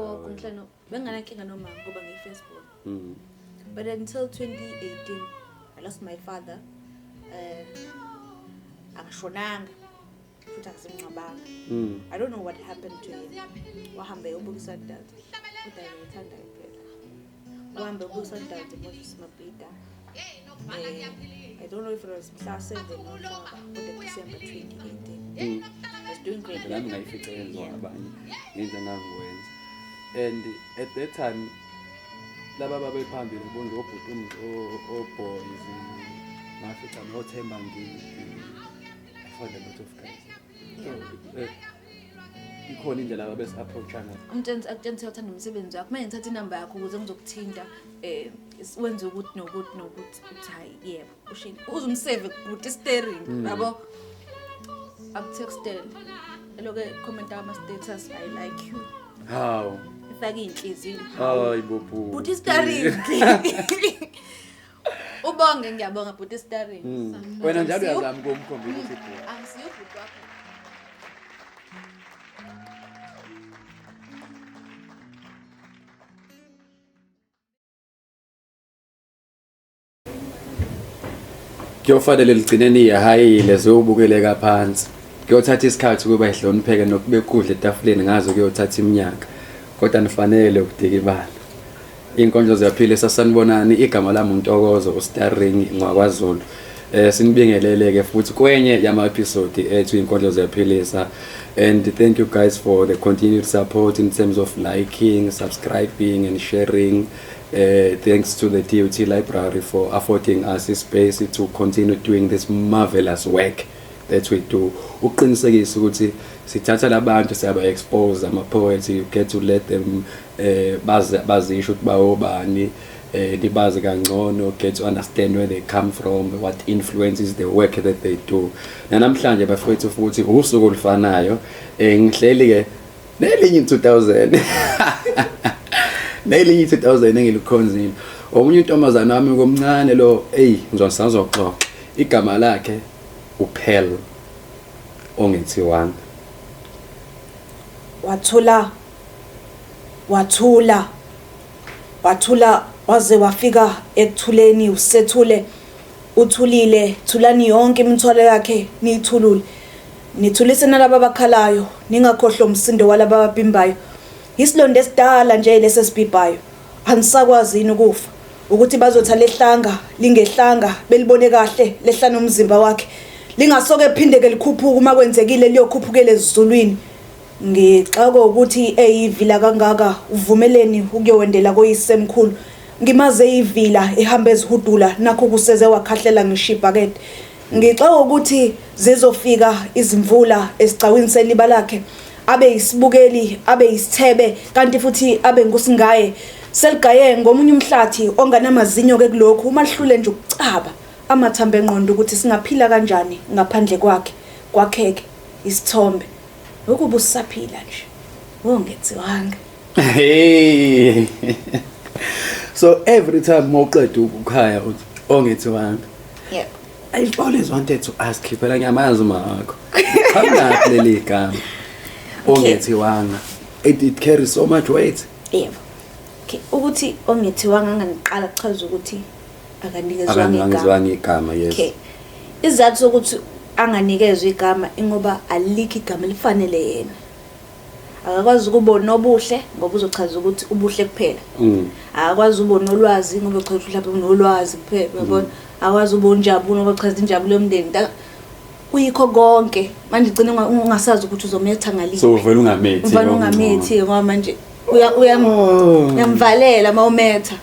ugogo ngihlanu benganankinga noma ngoba ngiyi-firstborn. But until 2018 I lost my father. Angishonanga futhi akusimncabanga. I don't know what happened to him. Wahambe ubukisa dad. Kodwa ngithanda impela. Wahambe ubukisa dad Moses Mabhida. I don't know if it was +7 or December 2018. I was doing great. Lami ngayifica yenziwa abanye ngenza nangiwenza. And at that time laba babephambili bonke obhuti boys ngafica noThemba I found a lot of guys. Ikhona indlela ababes approachana. Umtshela uthanda umsebenzi wakho. Manje ngithatha inamba yakho ukuze ngizokuthinta wenze ukuthi nokuthi uthi hayi yebo ushini uzumsave kubhuti steering yabo akutextele eloke comment ama status I like you How ifake inhliziyo hayi bobu bhuti steering ubonge ngiyabonga bhuti steering wena njalo uyazama ukumkhombisa ukuthi angisiyo bhuti wakho. kuyofanele ligcineni yahayile zobukeleka phansi kuyothatha isikhathi kuba ihlonipheke nokubekudla etafuleni ngazo kuyothatha iminyaka kodwa nifanele ukudika ibala inkonzo ziyaphila sasanibonani igama lami uNtokozo uStarring ngakwaZulu sinibingeleleke futhi kwenye yama episode ethu inkonzo ziyaphilisa and thank you guys for the continued support in terms of liking, subscribing and sharing. Thanks to the TOT Library for affording us a space to continue doing this marvelous work that we do. Uqinisekisa ukuthi sithatha labantu siyaba expose ama poets, you get to let them bazisho ukuthi bawobani dibazi kangcono, get to understand where they come from, what influences the work that they do. Namhlanje bafethu futhi usuku olufanayo ngihleli ke nelinye 2000 nelinye 2000 engilukhonzini omunye intombazana wami komncane lo ngizosazwa igama lakhe uPearl ongethiwanga wathula waze wafika ekuthuleni usethule uthulile thulani yonke imithwalo yakhe niyithulule nithulise nalabo abakhalayo ningakhohlwa umsindo walabo ababhimbayo isilonde esidala nje lesesibhibhayo anisakwazi ukufa ukuthi bazotha lehlanga lingehlanga belibone kahle lehlana umzimba wakhe lingasoke phindeke likhuphuka uma kwenzekile liyokhuphukela ezulwini ngixako ukuthi eyivila kangaka uvumeleni ukuyowendela koyisemkhulu ngimaze ivila ehamba ezihudula nakho kuseze wakhahlela ngishibhakede ngixako ukuthi zizofika izimvula esicawini seliba lakhe abe isibukeli abe isithebe kanti futhi abe ngusingaye seligaye ngomunye umhlathi onganamazinyo ke kulokho uma lihlule nje ukucaba amathambo engqondo ukuthi singaphila kanjani ngaphandle kwakheke isithombe ukuba usaphila nje wongethiwanga. Hey so every time moqeda ukukhaya uthi ongethiwanga. Yep. I've always wanted to ask you phela ngiyamazi uma wakho khangaphi leli gama ongethiwanga it carries so much weight. Yebo. Okay ukuthi ongethiwanga nganiqala chaza ukuthi akanikezwanga igama. Yes. Okay izathu sokuthi anganikezwe igama ingoba alikho igama lifanele yena akakwazi ukubona obuhle ngoba uzochaza ukuthi ubuhle kuphela akakwazi ubona olwazi ngoba uchaza mhlawumbe unolwazi kuphela uyabona akwazi ubona injabulo ngoba uchaza injabulo yomndeni uyikho konke manje igcine ungasazi ukuthi uzometha ngaliphi so uvela ungamethi ngoba manje uyamvalela mawumetha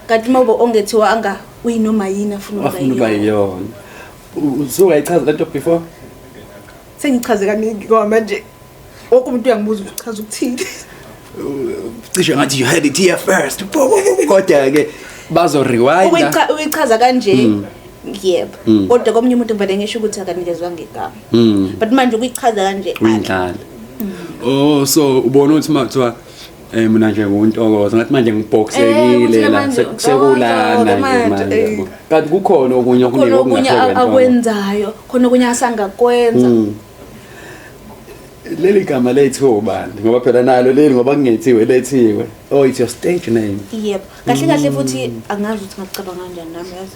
kanti mawubo ongethiwa anga uyinoma yini afuna ukuba yiyona usukayichaza lento before sengichaze kaningi ngoba manje wonke umuntu uyangibuza ukuchaza ukuthini cishe ngathi you had it here first kodwa ke bazo rewind uyichaza kanje yebo kodwa komunye umuntu mvale ngisho ukuthi akanikezwa ngegama but manje ukuyichaza kanje uyindlala so ubona ukuthi makuthiwa mina nje nguNtokozo ngathi manje ngibhoxekile la sekulana manje yabo kanti kukhona okunye akwenzayo khona okunye asangakwenza leli gama lethiwe ubani ngoba phela nalo leli ngoba kungethiwe lethiwe it's your stage name. Yep. Kahle futhi angazi ukuthi ngicabanga kanjani nami yazi.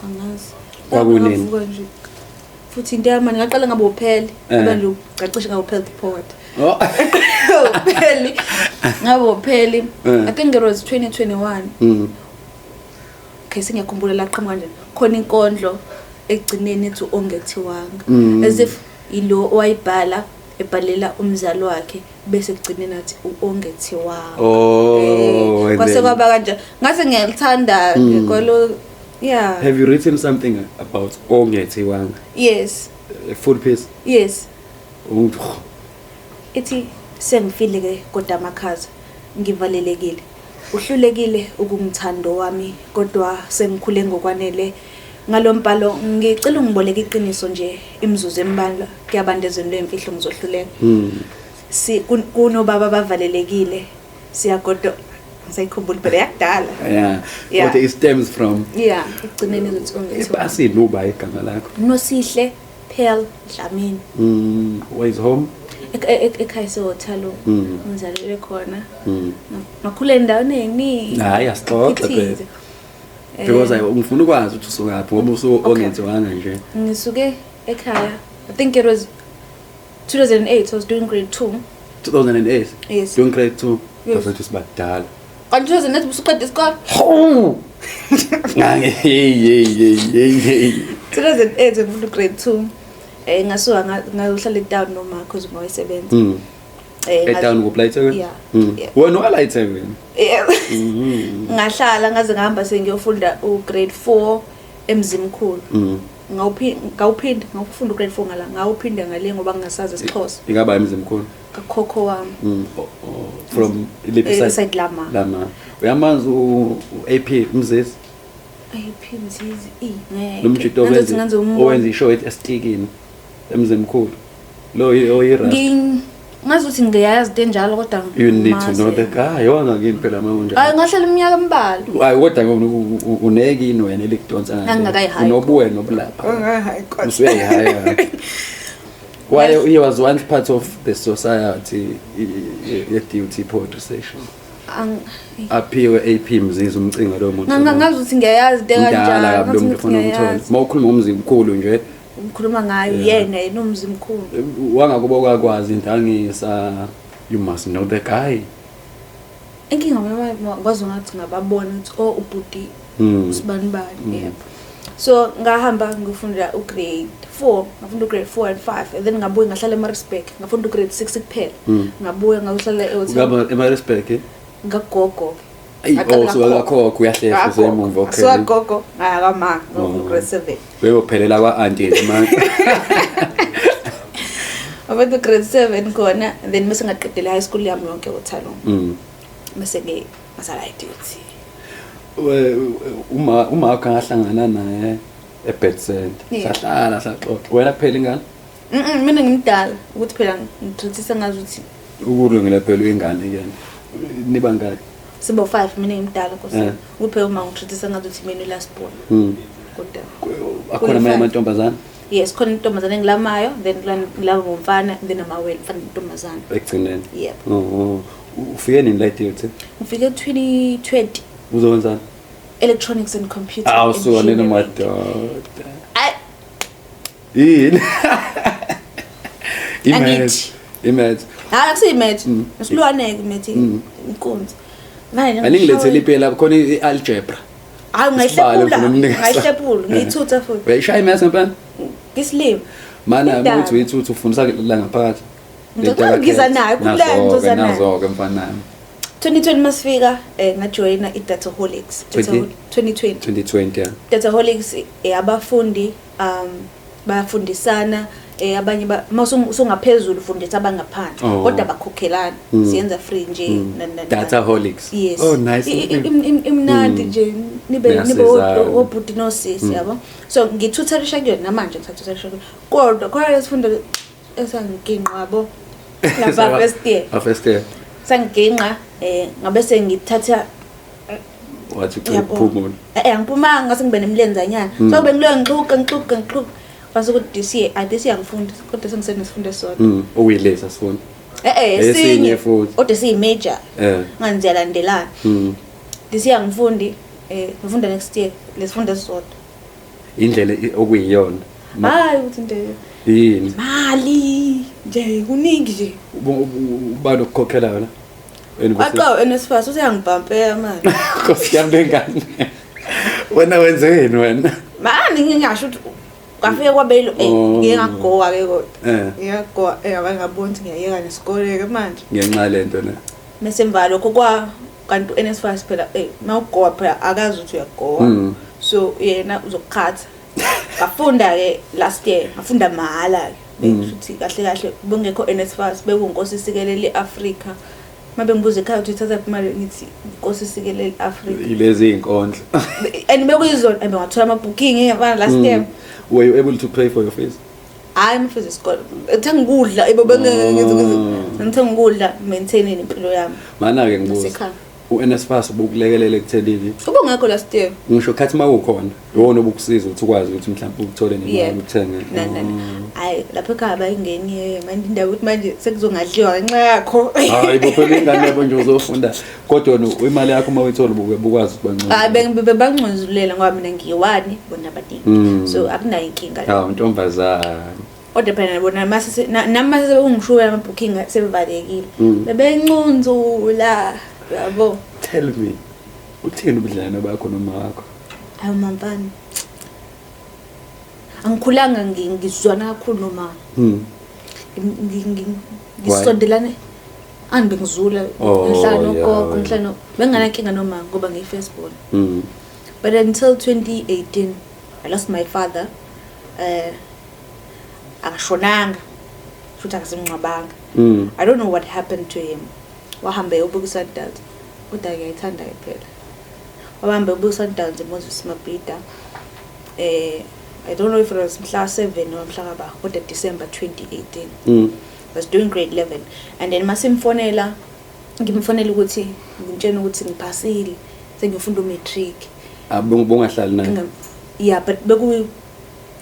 Angazi. Kwakunini? Ngavuka nje. Futhi into yami ngaqala ngabe upheli, kuba nje uqeqesha ngabe upheli poet. Oh. Upheli. Ngabe upheli. I think it was 2021. Okay, singiyakhumbula la qhamuka nje. Khona inkondlo egcineni ethi ongethiwanga. As if ilo wayibhala ebhalela umzali wakhe bese kugcinena athi ongethiwanga. Kwase kwaba kanje. Ngase ngiyalithanda ngolo yeah. Have you written something about ongethiwanga? Yes. A full piece? Yes. Ithi sengifile ke kodwa amakhaza ngivalelekile. Uhlulekile ukungithando wami kodwa sengikhule ngokwanele. Ngalombhalo ngicela ungiboleke iqiniso nje imizuzu embalwa kuyabandezweni lwemfihlo ngizohluleka. Si kunobaba bavalelekile siyagodo ngisayikhumbula phela yakudala. Yeah. But it stems from igcineni ukuthi ongethiwa. Basini uba igama lakho. Nosihle Pearl Dlamini. Where is home? Ekhaya sehothalo ngizalelwe khona. Ngakhula endaweni eningi. Hayi asixoxe phela. Because ngifuna ukwazi ukuthi usukaphi ngoba ongethiwanga nje. Ngisuke ekhaya. I think it was 2008 I was doing grade 2. 2008? Yes. Doing grade 2? Yes. That's sibadala. Kanti 2008 usuqeda isikole? Hey. 2008 ngifunda grade 2. Ngasuka ngayohlala eTown noma cause ngayisebenza. eTown kuPlayThekwini? Yeah. Wena waLayThekwini? Yeah. Ngahlala ngaze ngihamba sengiyofunda ugrade 4 eMzimkhulu. Ngawuphinda ngakufunda ugrade 4 ngala ngawuphinda ngale ngoba ngingasazi isiXhosa. Ingaba eMzimkhulu? Kakhokho wami. From Lipside Lama. Uyamazi uAP Mzizi? AP Mzizi Nomjito owenza ishow eStikini eMzimkhulu. Lo oyira. Ngazi ukuthi ngiyazi enjalo kodwa you need to know the guy wanga kimi phela manje. Hayi ngahlala iminyaka embalwa. Hayi kodwa unekini wena elikudonsa ngani. Unobuwe nobulapha. Hayi kodwa. Usuyayihaya. Why he was once part of the society ye-duty poetry session. Aphiwe AP Mzizi umcinga lo muntu. Ngazi ukuthi ngiyayazi kanjalo. Ngazi ukuthi ngiyayazi. Mawukhuluma ngomzimkhulu nje. Ngikhuluma ngayo yena enomzimkhulu. Wangakuba kwakwazi intangisa you must know the guy. Inkinga mina kwazi ngathi ngababona ukuthi ubhuti usibani bani yebo. So ngahamba ngifunda ugrade 4, ngafunda ugrade 4 and 5 and then ngabuye ngahlala eMaritzburg, ngafunda ugrade 6 kuphela. Ngabuye ngayohlala eHotel. Ngaba eMaritzburg? Ngagogo. Suka kuyahlefa semumva okay. Suka gogo ngakama ngograde 7. Beyophelela kwaAuntie manje. Abantu grade 7 khona and then bese ngaqedela high school yami yonke eHotel. Bese ke ngasala duty. Uma akahlangana naye eBedcent. Sahlala saxoxa. Wena kuphela ingane? Mina ngimdala ukuthi phela ngithithisa ngazi ukuthi ukulungela phela ingane yena. Niba ngani? Sibo 5 mina ngimdala Nkosi. Kuphela uma ngithithisa ngazi ukuthi mina last born. Kodwa akhona manje amantombazana? Yes, khona intombazana engilamayo, then ngilava ngomfana, then amawele mfana intombazana. Ekugcineni. Yep. Ufike nini la duty? Ngifike 2020. Uzowenzani? Electronics and computer. So nina madoda. Yini? Image. Akusi image. Silwane ke imethi inkunzi. Aningilethele iphela khona ialgebra. Hayi ngayihlephula, ngiyithutha futhi. Uyayishaya imaths ngempela? Ngislime. Mana ukuthi uyithutha ufundisa la ngaphakathi. Ngiza nayo kulela ngizoza nayo. Nazo-ke mfana. 2020 masifika ngajoina iDataholics 2020 yeah. Dataholics abafundi bayafundisana abanye masungaphezulu ufundisa abangaphansi kodwa bakhokhelana siyenza free nje Dataholics. Yes. Oh nice. Imnandi nje nibe obhuti nosisi yabo. So ngithutharisha kuyona namanje ngithatharisha kodwa khona isifunda esangiginqabo lapha first year. Sangiginqa ngabe sengithatha wathi ukuphumula. Ngiphumanga ngase ngibe nemlenzanyana. So bengilo ngixuka base ukuthi this year ngifunda kodwa sengisenesifundo esisodwa okuyilesa sifunda esinye esinye futhi kodwa siyi-major ngani ziyalandelana this year ngifundi ngifunda next year lesifundo esisodwa indlela okuyiyona hayi ukuthi into yini mali nje kuningi nje uba nokukhokhela yona aqawe NSFAS useyangibhampela manje Nkosi yami bengani wena wenzeni wena manje ngingasho ukuthi kwafike kwabelo ngike ngagoka ke kodwa ngiyagoka abangaboni ukuthi ngiyayeka nesikole ke manje ngenxa lento na mesemva lokho kanti uNSFAS phela mawugoka phela akazi ukuthi uyagoka so yena uzokukhatha ngafunda ke last year ngafunda mahala ke futhi kahle kahle bengekho NSFAS bekunkosi isikelele eAfrica mabe ngibuza ekhaya ukuthi thatha imali ngithi inkosi isikelele eAfrica ilezi inkondlo and bekuyizona ngathola ama booking ngefana last year were you able to pay for your fees hayi mfethu isikole ethenga ukudla ngithenga ukudla maintain impilo yami mana ke ngibuza uNSFAS ubukulekelela ekuthelini ubungekho last year ngisho khathi mawukhona iwona obukusiza ukuthi ukwazi ukuthi mhlawumbe ukuthole nemali uthenge hayi lapha ekhaya bayingeni manje indawo ukuthi manje sekuzongadliwa ngenxa yakho hayi bophela ingane yabo nje uzofunda kodwa imali yakho mawuyithola bukwazi ukubangcono hayi bebangconzulela ngoba mina ngiyiwani bona abadingi so akunayo inkinga hawu ntombazana kodwa phela bona nami sebengishubela ama booking sebevalekile bebencunzula yabo tell me uthini ubudlelwano bakho noma wakho ayo mampani angikhulanga ngizwana kakhulu noma ngisondelane angibengizula ngihlala nogogo ngihlala bengana inkinga noma ngoba ngiyi-firstborn but until 2018 I lost my father akashonanga futhi akasimngcwabanga I don't know what happened to him wahambe ubuka Sundowns kodwa ngiyayithanda phela wahambe ubuka Sundowns eMoses Mabhida I don't know if it was mhla 7 or mhla kaba kodwa December 2018 was doing grade 11 and then masimfonela ngimfonela ukuthi ngintshela ukuthi ngiphasile sengifunda umatric abungahlali naye yeah but beku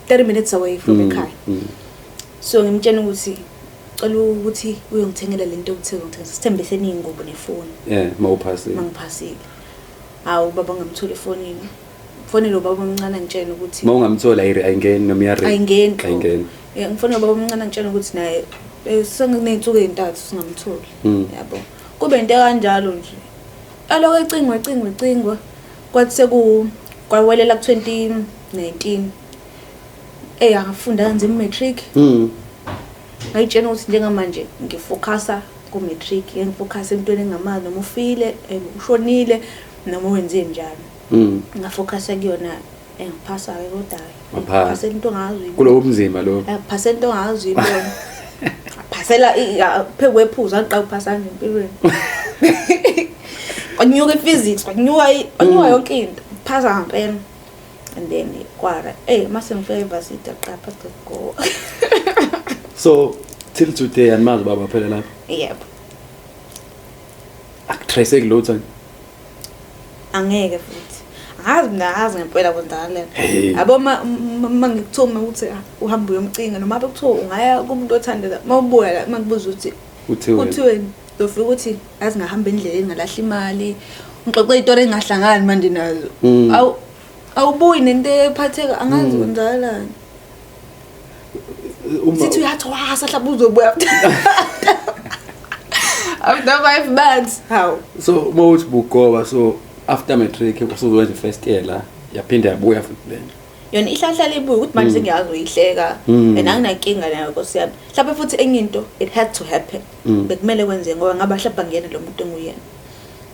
30 minutes away from ekhaya so ngimtshela ukuthi cela ukuthi uyongithengela lento okuthenga sithembisene ingubo nefoni mawuphasile mangiphasile hawu baba ngamthola efonini fonela baba omncane ngitshela ukuthi mawungamthola ayingeni noma iyare ayingeni ngifonela baba omncane ngitshela ukuthi naye senginey'nsuku ey'ntathu singamtholi yabo kube into kanjalo nje aloko ecingwa kwathi kwawelela ku-2019 angafunda kanzima imatric ngayitshena ukuthi njengamanje ngifocusa ku-matric ngifocusa emntweni engamazi noma ufile ushonile noma wenze njani ngafocusa kuyona ngiphasa-ke kodwa phasela into ongazi kulowo mzima lo phasela into ongazi ibona phasela phezu kwephuzu aqala ukuphasa nje empilweni kwanyuka i-physics kwanyuka yonke into phasa ngempela and then kwara mase ngifika e-varsity aqapha go so till today animazi baba phela lapha yep akutrace kulotho angeke futhi angazi ngempela kwenzakaleni yabo mangikuthuma ukuthi uhamba uyomcinga noma bekuthiwa ungaya kumuntu othandela mawubuya la mangibuza ukuthi uthiweni dofika ukuthi azingahamba endleleni ngalahla imali ngixoxe izitori engahlangani manje nazo awubuyi nento ephatheka angazi kwenzakalani sithi uyathwasa mhlawumbe uzobuya after 5 months how so mawuthi bugoba so after matric usuzowenza first year la yaphinda yabuya futhi lena yona ihlahla libuye ukuthi manje sengiyazi uyihleka and anginankinga nayo Nkosi yami mhlawumbe futhi enye into it had to happen bekumele kwenze ngoba ngaba mhlawumbe ngiyena lo muntu enguyena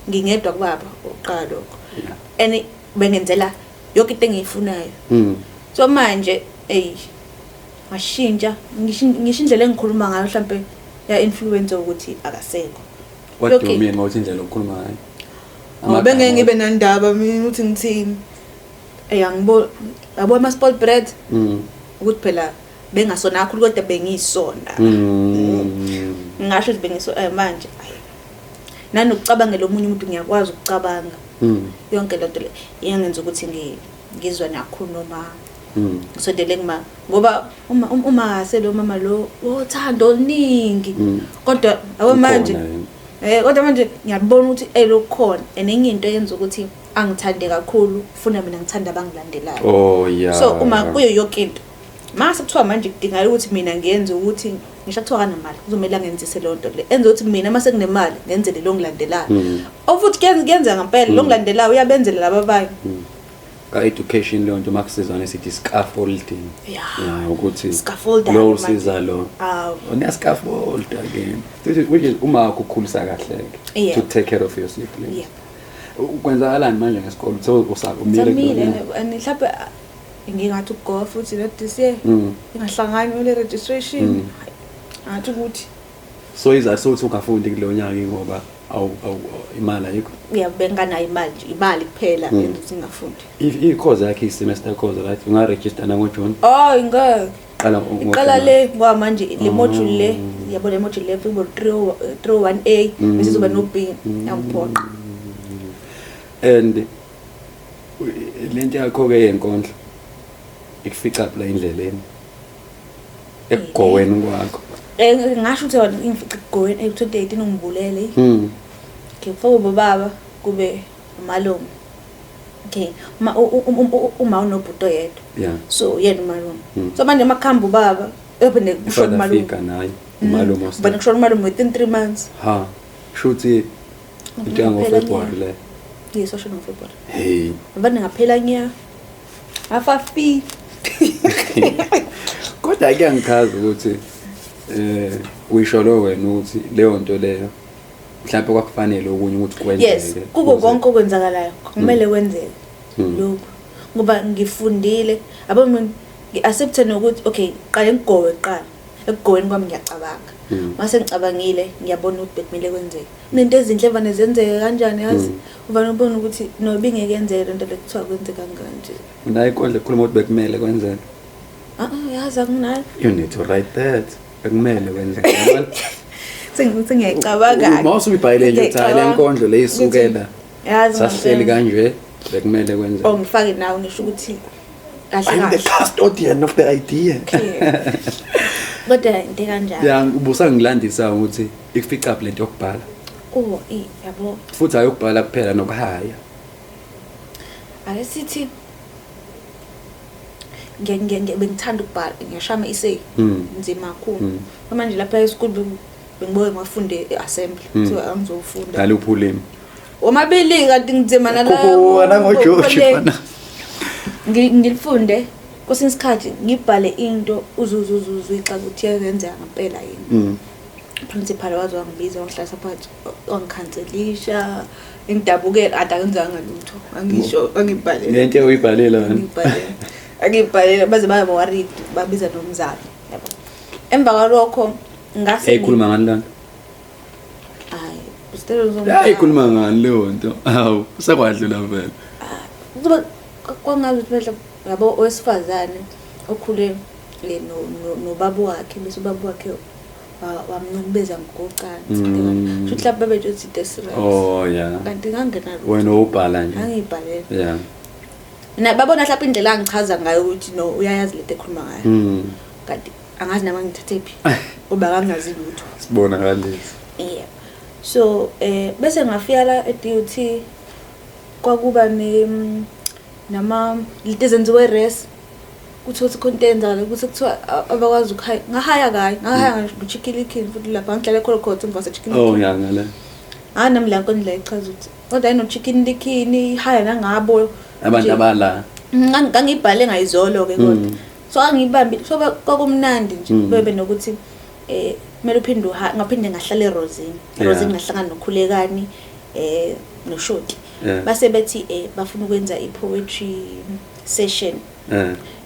ngingedwa kubaba oqala lokho and bengenzela yonke into engiyifunayo so manje ngashintsha ngisho indlela engikhuluma ngayo mhlawumbe ya influence ukuthi akasekho what do you mean mawuthi indlela okhuluma ngayo ngoba ngeke ngibe nandaba mina uthi ngithini angibona yabo ama spoiled bread ukuthi phela bengasona kakhulu kodwa bengiyisona ngisho ukuthi bengisona manje nanokucabangela omunye umuntu ngiyakwazi ukucabanga yonke lento le iyangenza ukuthi ngizwe nakhulu noma ngisondele kuma ngoba uma selo mama lo uthando oluningi kodwa abo manje kodwa manje ngiyabona ukuthi elokhona enenye into eyenza ukuthi angithande kakhulu ufuna mina ngithanda abangilandelayo. Oh yeah. So uma kuyo yonke into mase kuthiwa manje kudingala ukuthi mina ngiyenze ukuthi ngisho kuthiwa kanemali kuzomela ngenzise lonto le enza ukuthi mina mase kunemali ngenzele lo ngilandelayo ofuthi kuyenza ngempela lo ngilandelayo uyabenzela laba abanye ka education le nto makusizana sithi scaffolding yeah ukuthi scaffolding lo usiza lo one scaffold again which is uma ukukhulisa kahle to take care of your siblings. Yeah. Ukwenzakalani manje ngesikole so usakumile mhlawumbe ngingathi ugo futhi not this year ingahlangani ole registration athi ukuthi so izathu ukuthi ungafundi kulo nyaka ngoba awu imali ayikho. Benganayo imali kuphela ukuthi ngingafundi. I course yakhe i semester course right unga register na ngoJune. Ngeke qala le ngoba manje le module le yabo le module le fibo 301A bese zoba no B yangiphoqa. And lento yakho ke yenkondlo ikufica lapha endleleni ekugoweni kwakho. Ngasho ukuthi wona imfica ekugoweni 2018 ungibulele. Ngifoko baba kube umalume. Okay uma unobhuto yedwa. Yeah. So yena umalume. So manje makhamba ubaba ebene kusho umalume. Ufika naye umalume wase. Bana kusho umalume within 3 months. Shuthi into February le. Yes, osho no February. Hey. Abane ngaphela nya. Afafi. Kodwa ake ngikhaza ukuthi uyisho lo wena ukuthi leyo nto leyo mhlawumbe kwakufanele okunye ukuthi kwenzeke. Yes, kuko konke okwenzakalayo kumele kwenzeke lokho ngoba ngifundile abo mina ngiaccepte nokuthi okay qala ngigowe qala ekugoweni kwami ngiyacabanga mase ngicabangile ngiyabona ukuthi bekumele kwenzeke nento ezinhle evane zenzeke kanjani yazi uvana ubona ukuthi no bingekenzeke lento lekuthiwa kwenzeka kanje unayi konke ekhuluma ukuthi bekumele kwenzeke yazi akunayo you need to write that bekumele kwenzeke yabona sengithi ngiyacabanga mawusuke ibhayile nje uthaya lenkondlo leyisukela yazi sahleli kanje bekumele kwenzeke ngifake nawe ngisho ukuthi I'm the custodian of the idea. Kodwa into kanjani? Yeah, ubusa ngilandisa ukuthi ikufica up lento yokubhala. Yabo. Futhi ayokubhala kuphela nokuhaya. Ake sithi ngithanda ukubhala, ngiyashama isay. Nzima kakhulu. Manje lapha e-school bengiboye ngafunde assembly. So angizofunda. Ngaluphi ulimi? Omabili kanti ngizima nalawo. Wena ngoJoshi bana. Ngilifunde kwesinye isikhathi ngibhale into uzuzuzuzwixa ukuthi yenzeka ngempela yini. Principal wazi wangibiza wangihlasa phansi wangikhanselisha ngidabukela akenzanga lutho angisho angibhalele lento uyibhalela wena angibhalele baze baba worried babiza nomzali yabo emva kwalokho ngase eyikhuluma ngani lana ikhuluma ngani leyo nto awu usakwadlula vele kuba kwangazi ukuthi yabo owesifazane okhule le nobaba wakhe bese ubaba wakhe wamnukubeza ngoqansi futhi mhlawumbe bebethi desirate yeah kanti ngangena wena ubhala nje ngangibhalela yeah na babona mhlawumbe indlela angichaza ngayo ukuthi no uyayazi lento ekhuluma ngayo kanti angazi nama ngithathe phi uba kangazi lutho sibona ngalezi yeah so bese ngafika la e-DUT kwakuba nama litezenziwe res kuthi content ngale ukuthi kuthiwa abakwazi ukuhaya ngahaya ngichikilikini futhi lapha ngihlale khona khona ngivase chikilikini yeah ngale namla nkondla ichaza ukuthi kodwa ino chicken likini haya nangabo abantu abala ngangibhale ngayizolo ke kodwa so angibambi so kwakumnandi nje bebe nokuthi kumele uphinde ngaphinde ngahlala eRosini ngahlangana nokhulekani noShoti base bethi bafuna ukwenza ipoetry session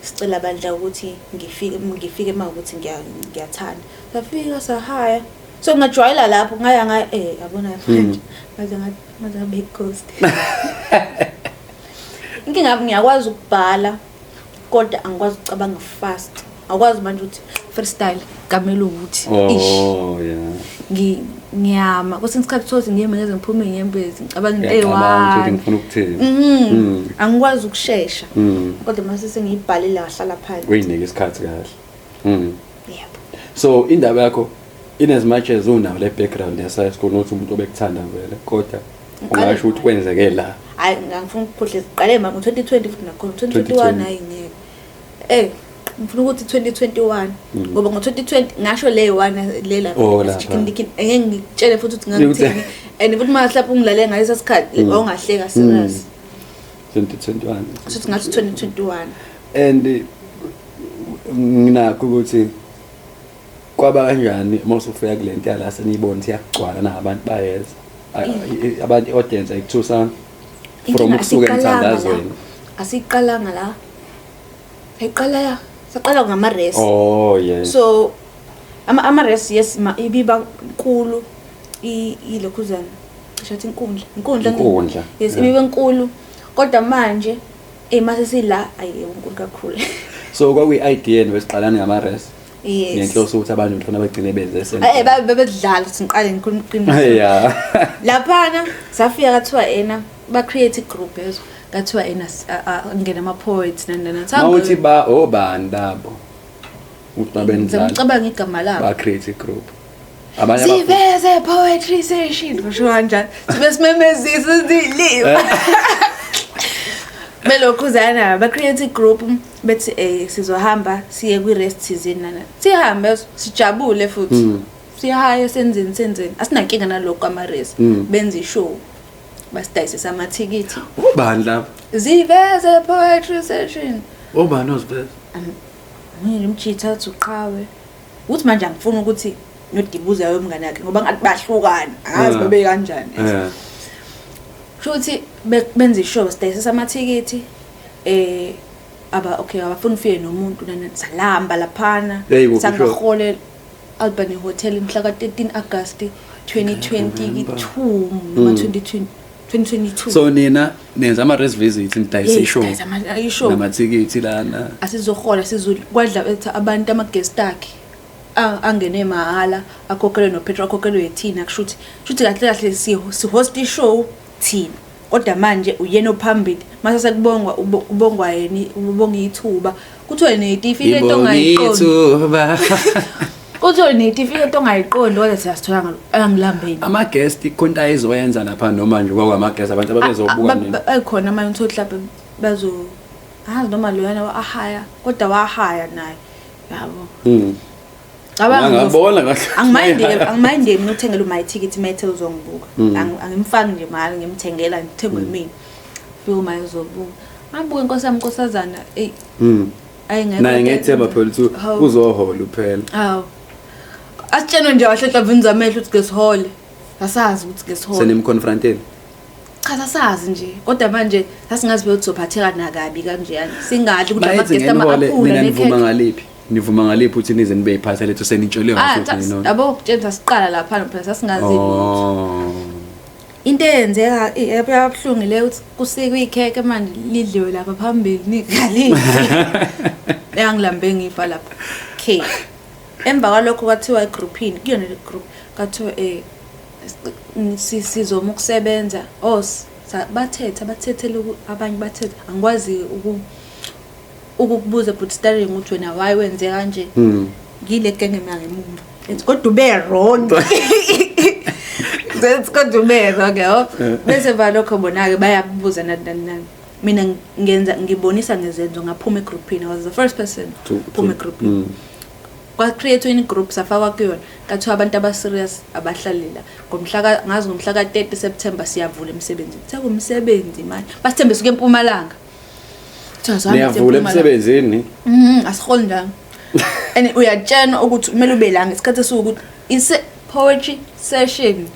sicela bandla ukuthi ngifike mawukuthi ngiyathanda ngafika sahaya so ngajwayela lapho ngaya yabona manje maze ngabe coast ngiyakwazi ukubhala kodwa angikwazi ukucabanga fast akwazi manje ukuthi freestyle gamela ukuthi yeah ngiyama kwesinye isikhathi thothi ngiyema ngeze ngiphume inyembezi ngicabanga into Ngiyacabanga ukuthi eyi-1 ngifuna ukuthini. angikwazi ukushesha kodwa mase sengiyibhalile ngahlala phansi Uyinike isikhathi kahle. yebo So indaba yakho in as much as unawo le background yasaya school nothi umuntu obekuthanda vele kodwa ungasho ukuthi kwenzeke la. hayi ngangifuna ukukhohle siqale manje ngo-2020 futhi nakhona 2021 hayi ngeke ngifuna ukuthi 2021 ngoba ngo-2020 ngasho le one le lapha ngeke ngitshele futhi ukuthi ngangithini and futhi mase lapho ungilale ngalesa sikhathi awungahleka serious 2021 futhi ngathi 2021 and nginakho ukuthi kwaba kanjani mase ufika kule nto yala seniyibona ukuthi iyagcwala nabantu bayeza abantu audience ayikuthusa from ukusuka emthandazweni asiqalanga la ayiqala saqala ngama-res oh yeah so ama-res yes ibiba nkulu ilokhuzana cishathi inkundla yes ibiba nkulu kodwa manje mase sila ayinkulu kakhulu so kwakuyi-idea wesiqalane ngama-res yes ngenhloso ukuthi abantu ngifuna bagcine benze bebedlala sinqale ngikhuluma yeah laphana safika kathiwa ba-create i-group yezo kathiwa ngena ama-poets mawuthi obani labo ukuthi babendlala ngicabanga igama labo ba-create i-group siveze poetry session kusho kanjani sibe simemezisa ziliwe belokhuzana ba-create i-group bethi sizohamba siye kwi-rest thizeni sihambe sijabule futhi siyahaye senzeni asinankinga nalokho kwama-rest benza ishow basidayisisa amathikithi ubani lapho ziveze poetry session obani oziveze ngimjitha athi uqhawe ukuthi manje angifuni ukuthi nodibuza yomngane yakhe ngoba ngathi bahlukana angazi babe kanjani futhi benza ishow sidayisisa amathikithi abafuna ufike nomuntu salamba laphana sangahole Albany Hotel mhla ka-13 August 2022 noma 2022 so nina nenza ama-res visit nidayisa ishow namathikithi lana asizohola sizokwadla abantu ama-guest akhe angene mahhala akhokhelwe nopetrol akhokhelwe yithina kushuthi kahle sihost ishow thina kodwa manje uyena ophambili mase sekubongwa yena ubonga ithuba kuthiwe netifike into ongayiqondi kuthiwe netifike into ongayiqondi kodwa siyasithola angilambeni ama-guest ikhonto ayizoyenza lapha noma nje kwakwama-guest abantu ababezobuka ayikhona amanye ukuthi mhlawumbe azi noma loyana wa-ahaya kodwa wa-ahaya naye yabo ngabona angimayindeni ngithengela umayithikithi mayethe uzongibuka angimfaki nje mahhala ngimthengela ngithengwe mina fika uma ezobuka abuke inkosi yami nkosazana naye ngethemba phela ukuthi uzohola uphela hawu asitshenwe nje wahlehla zamehlo ukuthi ngesihole asazi ukuthi ngesihole senimconfronteni cha sasazi nje kodwa manje sasingazi ukuthi uzophatheka nakabi kanjeyani singadli ukuthi ama-guest ama-aphula nivuma ngaliphi nivuma ngaliphi ukuthi nize nibe yiphatha lethu senitsholiwe ngasothi yabo ukutshela siqala lapha phela sasingazi into eyenzeka yabuhlungu le ukuthi kusikwe ikheke manje lidliwe lapha phambili nikalithi yangilambe ngifa lapha cake emva kwalokho kwathiwa egroupini kuyona le group kathiwa sizoma ukusebenza bathethele abanye bathethe angikwazi ukukubuza but starting ukuthi wena why wenze kanje ngile genge mina ngemumva ethi kodwa ube wrong kodwa ube wrong bese valokho bona-ke bayabuza nani mina ngibonisa ngezenzo ngaphuma egroupini I was the first person phuma egroupini kwa-create in group safakwa kuyona kathiwa abantu abaserious abahlalela ngazi ngomhla ka-30 September siyavula emsebenzini sekumsebenzi manje basithembe suke eMpumalanga niyavula emsebenzini asiholi njani and uyatshena ukuthi kumele ube la ngesikhathi esiwukuthi ise-poetry session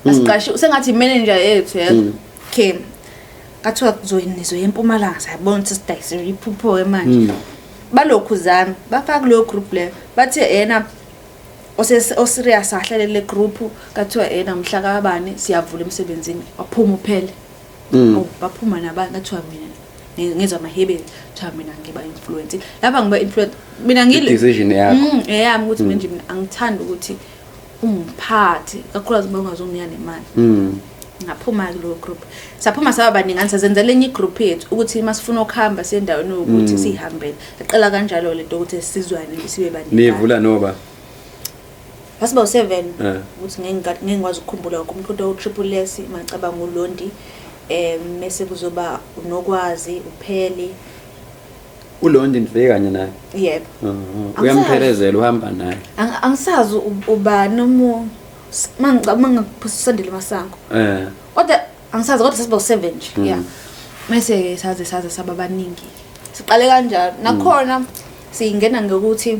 asiqashi sengathi imanager yethu okay kathiwa nizoya eMpumalanga sayabona ukuthi sidayisele iphupho-ke manje balokhuzana bafaka kuleyo group leyo bathi yena oserious ahlalele group kathiwa yena mhla kabani siyavula emsebenzini waphuma uphele baphuma nabanye kathiwa mina ngezwe amahebeli cha mina ngiba lapha ngiba influence mina ngile decision yakho yami ukuthi manje mina angithandi ukuthi ungiphathi kakhulukazi uma ungazonginika nemali ngaphuma kulo group saphuma saba baningani sazenzela enye igroup yethu ukuthi masifuna ukuhamba sendaweni ukuthi sihambele aqala kanjalo lento ukuthi sizwane sibe baningi nivula noba Basiba 7 ukuthi ngengikwazi ukukhumbula konke umuntu otriple S macabanga uLondi mase kuzoba unokwazi upheli uLondi nifike kanye naye yebo uyamphelezela uhamba naye angisazi uba nomo mangaphusisandile masango kodwa angisazi kodwa sasiba 7 nje yeah mase saze saba baningi siqale kanjalo nakhona singena ngokuthi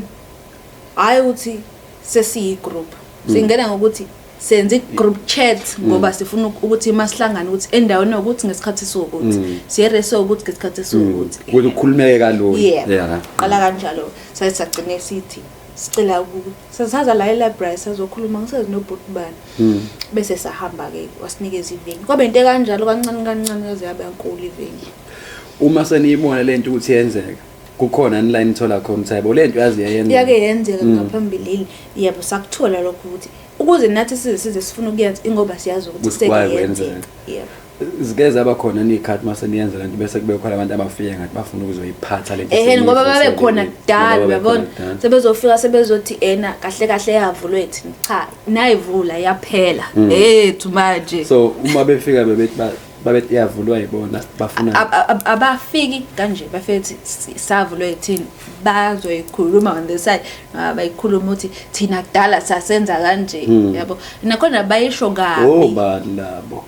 hayi ukuthi sesiyigroup singena ngokuthi senze group chat ngoba sifuna ukuthi masihlangana ukuthi endaweni ukuthi ngesikhathi sokuthi siyereso ukuthi ngesikhathi sokuthi ukuthi ukhulumeke kalula yeah qala kanjalo sayisagcine sithi sicela ukuthi sasaza la e-library sazokhuluma ngisazi nobhuti bani bese sahamba ke wasinikeza iveni kwabe into kanjalo kancane yaze yabe yankulu iveni uma seniyibona lento ukuthi yenzeka kukhona online ithola khona sayebo lento yazi yayenza yake yenzeka ngaphambilini yebo sakuthola lokho ukuthi ukuze nathi size sifuna ukuyenza ingoba siyazi ukuthi sekuyenza yebo zigeza abakhona nikhathi mase niyenza lento bese kube khona abantu abafike ngathi bafuna ukuzoyiphatha lento ngoba babe khona dala uyabona sebezofika sebezothi kahle yavulwe thina cha nayivula yaphela ethu manje so uma befika babethi yavulwa yibona bafuna abafiki kanje bafethi savulwe thina bazoyikhuluma on the side bayikhuluma ukuthi thina kudala sasenza kanje yabo nakhona bayisho kabi labo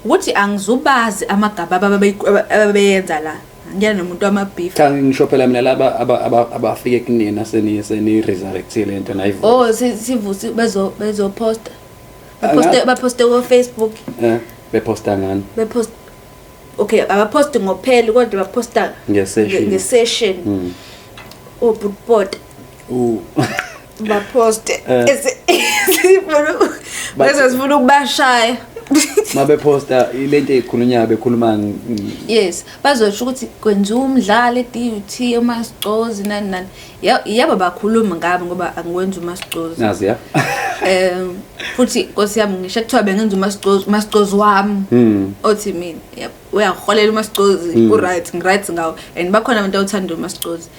ukuthi angizubazi amagaba ababeyenza la ngiyana nomuntu wamabeef cha ngishophela mina laba abafike kunina seni resurrectile lento nayivu sivusi bezo post baposte ku Facebook beposta ngani bepost okay abaposti ngophela kodwa baposta ngesession obutbot baposte sifuna ukubashaya mabeposta ilento ezikhulunywa bekhuluma yes bazosho ukuthi kwenza umdlalo eDUT uMasicozi nani yaba bakhuluma ngabe ngoba angikwenza uMasicozi nazi ya futhi Nkosi yami ngisho kuthiwa bengenza uMasicozi wami othi mina yep uyaholela uMasicozi right ngawo and bakhona abantu abathanda uMasicozi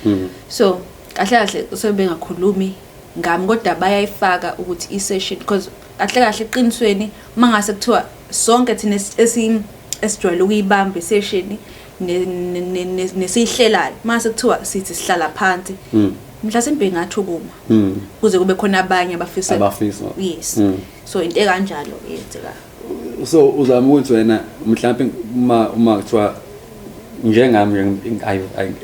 so kahle sebengakhulumi ngami kodwa bayayifaka ukuthi i-session because kahle eqinisweni mangase kuthiwa sonke thina esijwayele ukuyibamba i-session nesihlelayo mase kuthiwa sithi sihlala phansi mhlasimbe ngathi ukuma kuze kube khona abanye abafisa yes so into kanjalo yenzeka so uzama ukuthi wena mhlawumbe uma kuthiwa njengami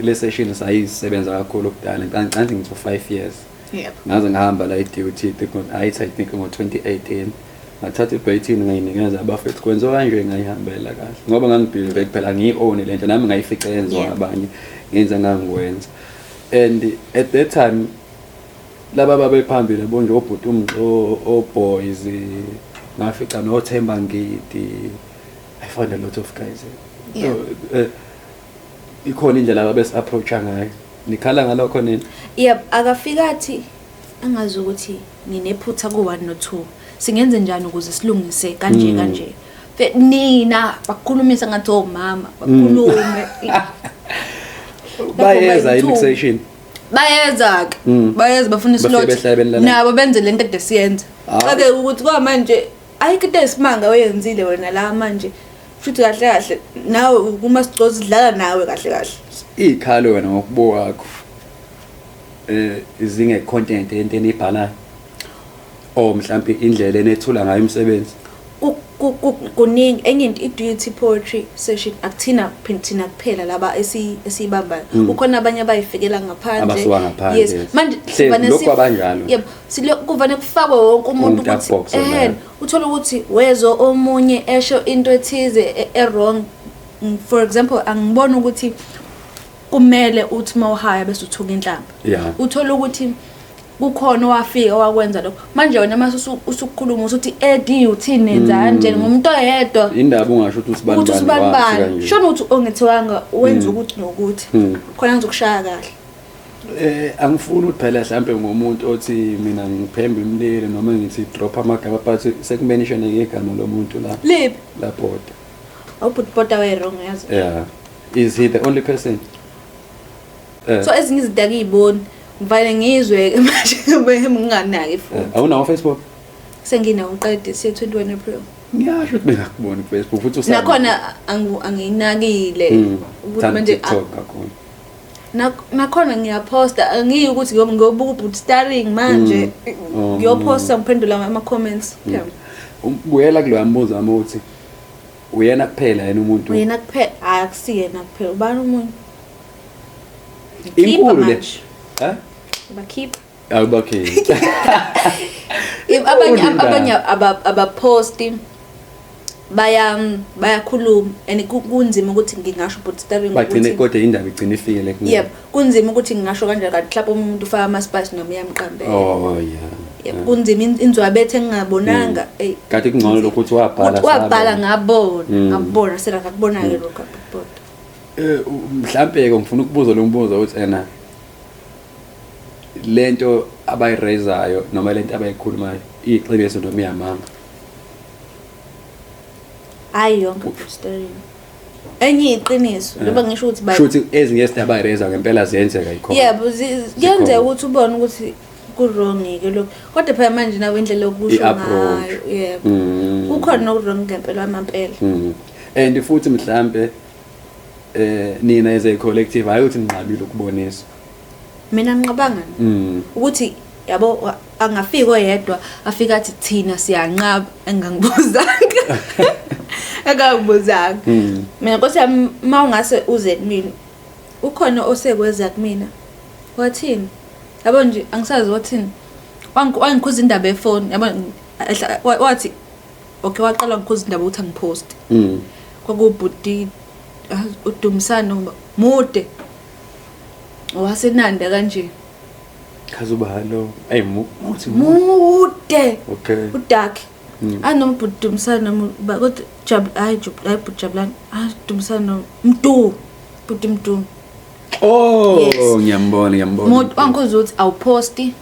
le session sayisebenza kakhulu kudala ngicabanga ngithi 5 years yep ngaze ngahamba la eDUT I think ngo 2018 ngathatha i-18 ngayinikeza abafethu kwenza kanje ngayihambela kahle ngoba ngangibhile phela ngiyi-own lento nami ngayifica yenziwa abanye ngenza ngangikwenza and at that time laba babephambili bonje obhuti boys ngafica noThemba Ngidi I found a lot of guys ikhona indlela ababes approacha ngayo nikhala ngalokho nini yep akafikathi angazi ukuthi nginephutha ku1 no2 singenze njani ukuze silungise kanje nina bakhulumisa ngathi omama bakhulume bayeza initiation bayeza ke bayeza bafuna islot nabo benze lento ekade siyenza ake ukuthi kwamanje ayikho esimanga oyenzile wena la manje futhi kahle nawe uma sicozi dlala nawe kahle ikhalo wena ngokubuka kwakho izinge content into enibhalayo mhlawumbe indlela enethula ngayo umsebenzi kuningi enye into i-duty poetry session akuthina thina kuphela laba esibamba ukhona abanye abayifikela ngaphandle yes manje lokho abanjalo yebo silokuvane kufakwe wonke umuntu ukuthi uthola ukuthi wezo omunye esho into ethize wrong for example angibona ukuthi kumele uthi mawuhaya bese uthuka inhlamba uthola ukuthi kukhona wafika wakwenza lokho manje wena mase usukhuluma usuthi eDUT nenza kanje ngomuntu oyedwa indaba ungasho ukuthi usibani shona ukuthi ongethwanga wenza ukuthi nokuthi khona ngizokushaya kahle Angifuni ukuthi phela mhlambe ngomuntu othi mina ngiphemba imlilo noma ngithi drop amagama but sekumention igama lomuntu la. Lip. La Bota. Awubhuti Bota way wrong yazi. Yeah. Is he the only person? So ezinye izinto akuyiboni. Ngivale ngizwe manje nginganaki futhi. Awunawo Facebook? Sengina uqede siye 21 April. Ngiyasho ukuthi bengakuboni Facebook futhi usana. Nakhona angiyinakile ukuthi manje kakhulu. Nakhona ngiyaposta angiyi ukuthi ngiyobuka ubhuti starring manje ngiyoposta ngiphendula ama comments. Ubuyela kulo mbuzo wami uthi uyena kuphela yena umuntu. Uyena kuphela akusiyena kuphela ubani umuntu. Inkulu le. Bakhipha. Awubakhipha. Abanye abaposti bayakhuluma and kunzima ukuthi ngingasho but starting bagcine kodwa indaba igcine ifikele kumina. Yep, kunzima ukuthi ngingasho kanjalo kanti mhlawumbe umuntu ufaka ama spice noma yamqambela. Oh yeah. Yep, kunzima inzwabethe engingabonanga. Kanti kungcono lokuthi wabhala ngabona sela ngakubona ke lokho but. Mhlambe ke ngifuna ukubuza lo mbuzo ukuthi lento abayirezayo noma lento abayikhulumayo iqiniso noma iyamanga. Hayi yonke story. Enye iqiniso ngoba ngisho ukuthi shuthi ezinye izinto abayireza ngempela ziyenzeka ikhona. Yebo, kuyenzeka ukuthi ubone ukuthi ku-wrong ke lokho. Kodwa phela manje nawe indlela yokusho ngayo. Yebo. Kukhona no-wrong ngempela amampela. And futhi mhlambe nina as a collective hayi ukuthi ninqabile ukubonisa. Mina ngiqabanga ukuthi yabo angafika oyedwa afika athi thina siyanqaba engangibuzanga. Akangibuzanga. Mina Nkosi yami mawungase uze kimi ukhona osekweza kumina. Wathini? Yabo nje angisazi wathini. Wangikhuza indaba efoni yabo wathi okay waqala ngikhuza indaba ukuthi angipost. Kwakubhuti uDumsana mude. Wasenanda kanje. Khazuba hallo. Muthi mude. Okay. Udark. Anombuti Dumsana kodwa Jabulani. Dumsana Mdu. Buti Mdu. Oh, ngiyambona. Wangikhuza ukuthi awuposti.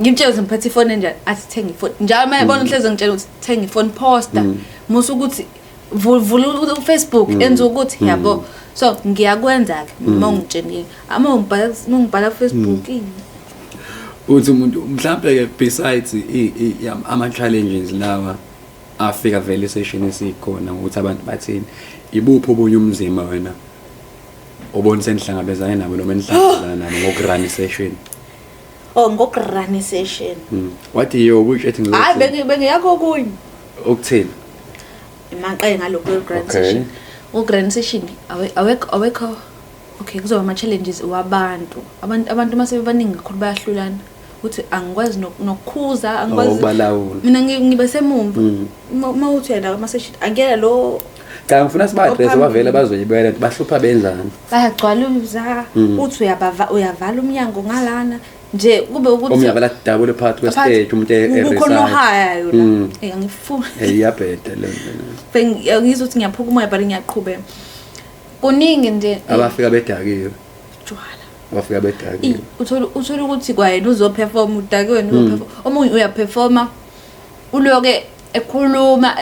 Ngimtshela ngiphathe ifoni enjani athi thenga ifoni. Njalo mayebona inhliziyo ngitshela ukuthi thenga ifoni posta. Musu ukuthi vula uFacebook enza ukuthi yabo. So ngiyakwenza ke mawungitshenile. Mangibhala Facebook uthi umuntu mhlambe ke besides ama challenges lawa afika vele session esikhona ukuthi abantu bathini ibupho obunye umzima wena obonise enihlangabezana nabo noma enihlangabezana nabo ngokurun session. Ngokurun session. What you ukuthi ethi ngizwe. Hayi bengiyakho kunye. Ukuthini? Imaqale ngalokho grand session. Grand session awekho okay kuzoba ama challenges wabantu. Abantu mase bebaningi kakhulu bayahlulana. Uthi angikwazi nokukhuza angikwazi mina ngibe semumva mawuthi yena ama session angena lo cha ngifuna siba-address bavele bazoyibeka bahlupha benzani bayagcwaluza uthi uyavala umnyango ngalana nje kube ukuthi umnyango double part kwestage umuntu ukhona ohaya yona angifuni iyabheda le ngizothi ngiyaphuka umoya bari ngiyaqhubeka kuningi nje abafika bedakiwe jwala wafika bedaki uthola ukuthi kwayena uzoperform udakiwe uzoperform omunye uyaperforma uloke ekhuluma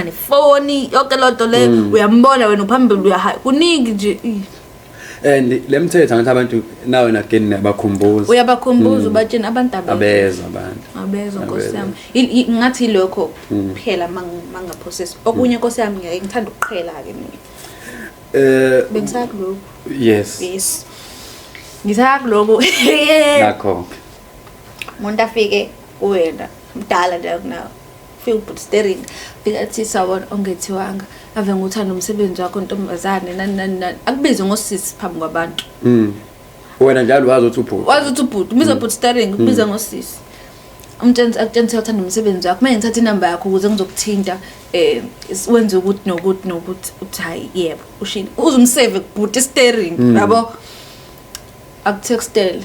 nefoni yonke lonto le uyambona wena uphambili uyahaya kuningi nje and lemthetho ngathi abantu nawe again nabakhumbuza uyabakhumbuza ubatshena abantu abeza Nkosi yami ngathi lokho kuphela mangaprocess okunye Nkosi yami ngithanda ukuqhela ke mina bengisaka lokho yes ngithaka lokho nakho umuntu afike wena mdala nje kunawo feel but staring bikathi sawona ongethiwanga ave nguthanda umsebenzi wakho ntombazane nani akubize ngosisi phambi kwabantu wena njalo wazi uthi ubhuti ubiza but staring ubiza ngosisi umtshentsi uthanda umsebenzi wakho manje ngithatha inamba yakho ukuze ngizokuthinta wenze ukuthi nokuthi uthi hayi yebo ushini uzumsave but staring yabo akutextele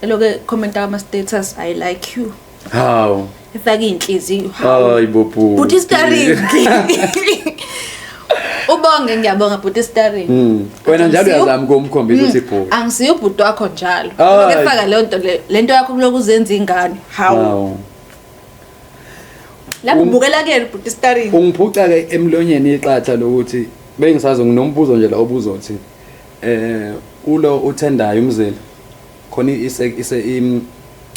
eloke comment ama status I like you how efaka inhliziyo hayi bopu but staring Ubonge ngiyabonga bhuti Staring. Wena njalo uyazama ukumkhombisa ukuthi ibhuti. Angisiyo ubhuti wakho njalo. Hayi. Ake faka lento yakho kuloku uzenza ingane. Hawu. Lapho ubukela ke bhuti Staring. Ungiphuca ke emlonyeni iqatha lokuthi bengisazi nginombuzo nje la obuzothi ulo uthendayo umzeli khona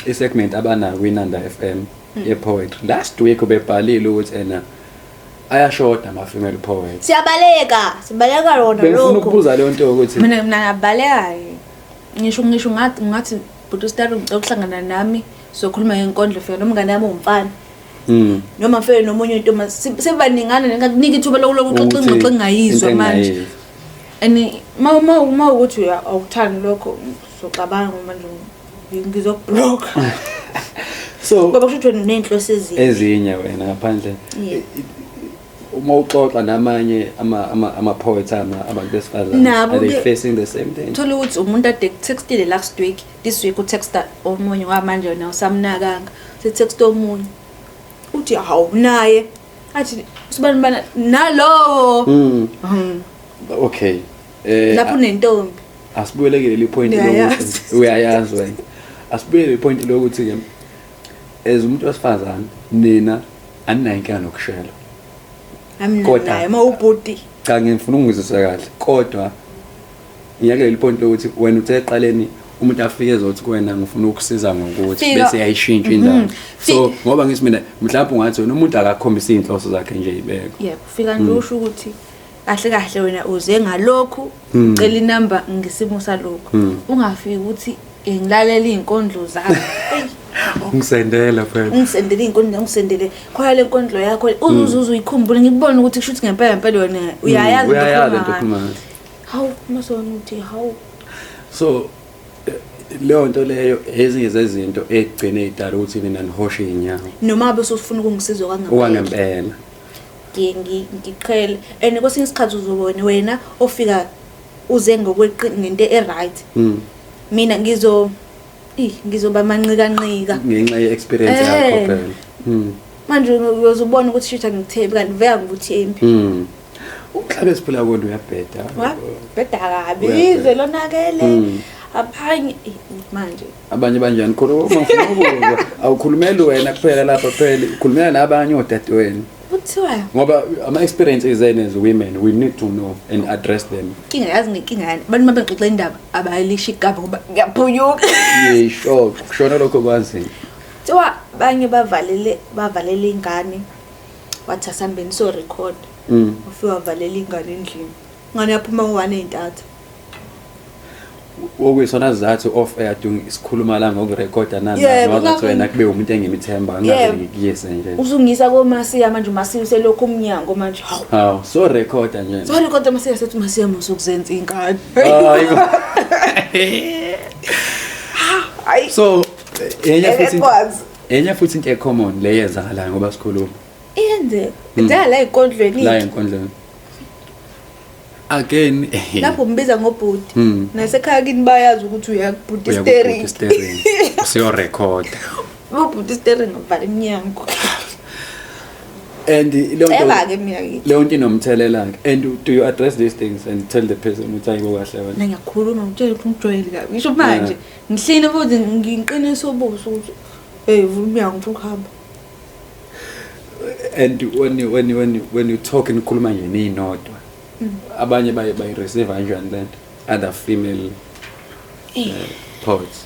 isegment abanayo kwiNanda FM ye-poetry last week ubebhalile ukuthi ayashoda ama-female poets. Sibaleka lona Bengifuna lokho. ukubuza leyo nto ukuthi Mina ngabaleka ngisho ngathi bhuti Staring ukuhlangana nami sokhuluma ngenkondlo fika nomngane wami umfana. Noma mfele nomunye intombi sebaningana ngakunika ithuba lokuxoxa ngayizwa manje. Ma ukuthi awuthani lokho soqabanga manje ngizokublock. so Ngoba kusho nenhloso ezinye wena ngaphandle uma uxoxa namanye ama poets abantu besifazane are they facing the same thing? Thola ukuthi umuntu ade textile last week this week utexta omunye wamanje na usamnakanga se-text omunye uthi hawu naye athi sibani nalowo Okay lapho unentombi asibuyelekile le point lokuthi uyayazi wena asibuyele le point lokuthi ke as umuntu wesifazane nina aninayo inkinga nokushela kodwa naye mawubhuti cha ngifuna ungizwise kahle kodwa ngiyakele le point lokuthi wena uthe eqaleni umuntu afike ezothi kuwena ngifuna ukusiza ngokuthi bese yayishintsha indaba so ngoba ngithi mina mhlawumbe ungathi wena umuntu akakhombisa inhloso zakhe nje ibeko yebo fika nje usho ukuthi kahle wena uze ngalokhu ucela inamba ngisimo salokho ungafiki ukuthi ngilalela izinkondlo zakho ungisendela phela ungisendele izinkondlo ngisendele khona le nkondlo yakho uzuzu uyikhumbule ngikubona ukuthi kushuthi ngempela wena uyayazi into khuluma hawu masona uthi hawu so leyo nto leyo ezinye zezinto egcine idala ukuthi nina nihoshe inyawo noma bese ufuna ukungisiza kwangempela ngiqhele and kwesinye isikhathi uzobona wena ofika uze ngokweqini ngento e-right mina ngizoba manqika ngenxa ye-experience yakho phela manje uyozubona ukuthi shitha ngithembi kanti veka ngikuthembi ukuhlabe siphila konke uyabheda bheda kabi izwe lonakele abanye manje abanye banjani khona uma ufuna ukubuza awukhulumeli wena kuphela lapha phela ukhulumela nabanye odade wena kuthiwa ngoba ama experiences as women we need to know and address them inkinga yazi nginkinga yani abantu mabengixoxa indaba abayilisha igaba ngoba ngiyaphunyuka yisho kushona lokho kwanzima kuthiwa abanye bavalele ingane wathi asambeni so record ufika wavalele ingane endlini ngane yaphuma u1 ey'ntathu okuyisona sizathu off air dung isikhuluma la ngokurekhoda nani wazathi wena kube umuntu engimithemba ngaze ngikuyise nje uzungisa komasiya manje umasiya uselokhu umnyango manje hawu so recorda nje so recorda masiya sethi umasiya musukuzenza ingane hayi so enye futhi into ecommon le yenzakalayo ngoba sikhuluma iyenze ngidala la enkondlweni again lapho umbiza ngobhuti nasekhaya kini bayazi ukuthi uyakubhuti Staring usiyo record ubhuti Staring ngavala iminyango and leyo nto inomthelela and do you address these things and tell the person ukuthi ayibo kahle wena ngiyakhuluma ngitshela ukuthi ngijwayele kabi ngisho manje ngihlile futhi ngiqinisa ubuso ukuthi vula iminyango ngifuna ukuhamba and when you talk nikhuluma nje ninodwa abanye baye receive kanjani lento other female poets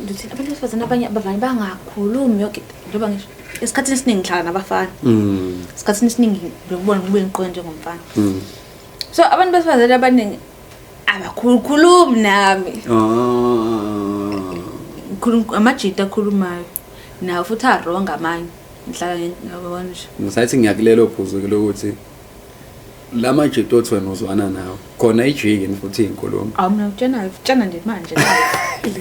ngithi abantu besifazana abanye abavani bangakhulumi yonke ngoba ngisho isikhathi esiningi ngihlala nabafana isikhathi esiningi ngikubona kube ngiqonde njengomfana so abantu besifazana abaningi abakhulumi nami ngikhuluma amajita akhulumayo nawo futhi aronga amanye ngihlala ngabona nje ngisathi ngiyakulelo phuzu lokuthi lama jito othi wena uzwana nawo khona ijiki futhi inkulumo mina utshana nje manje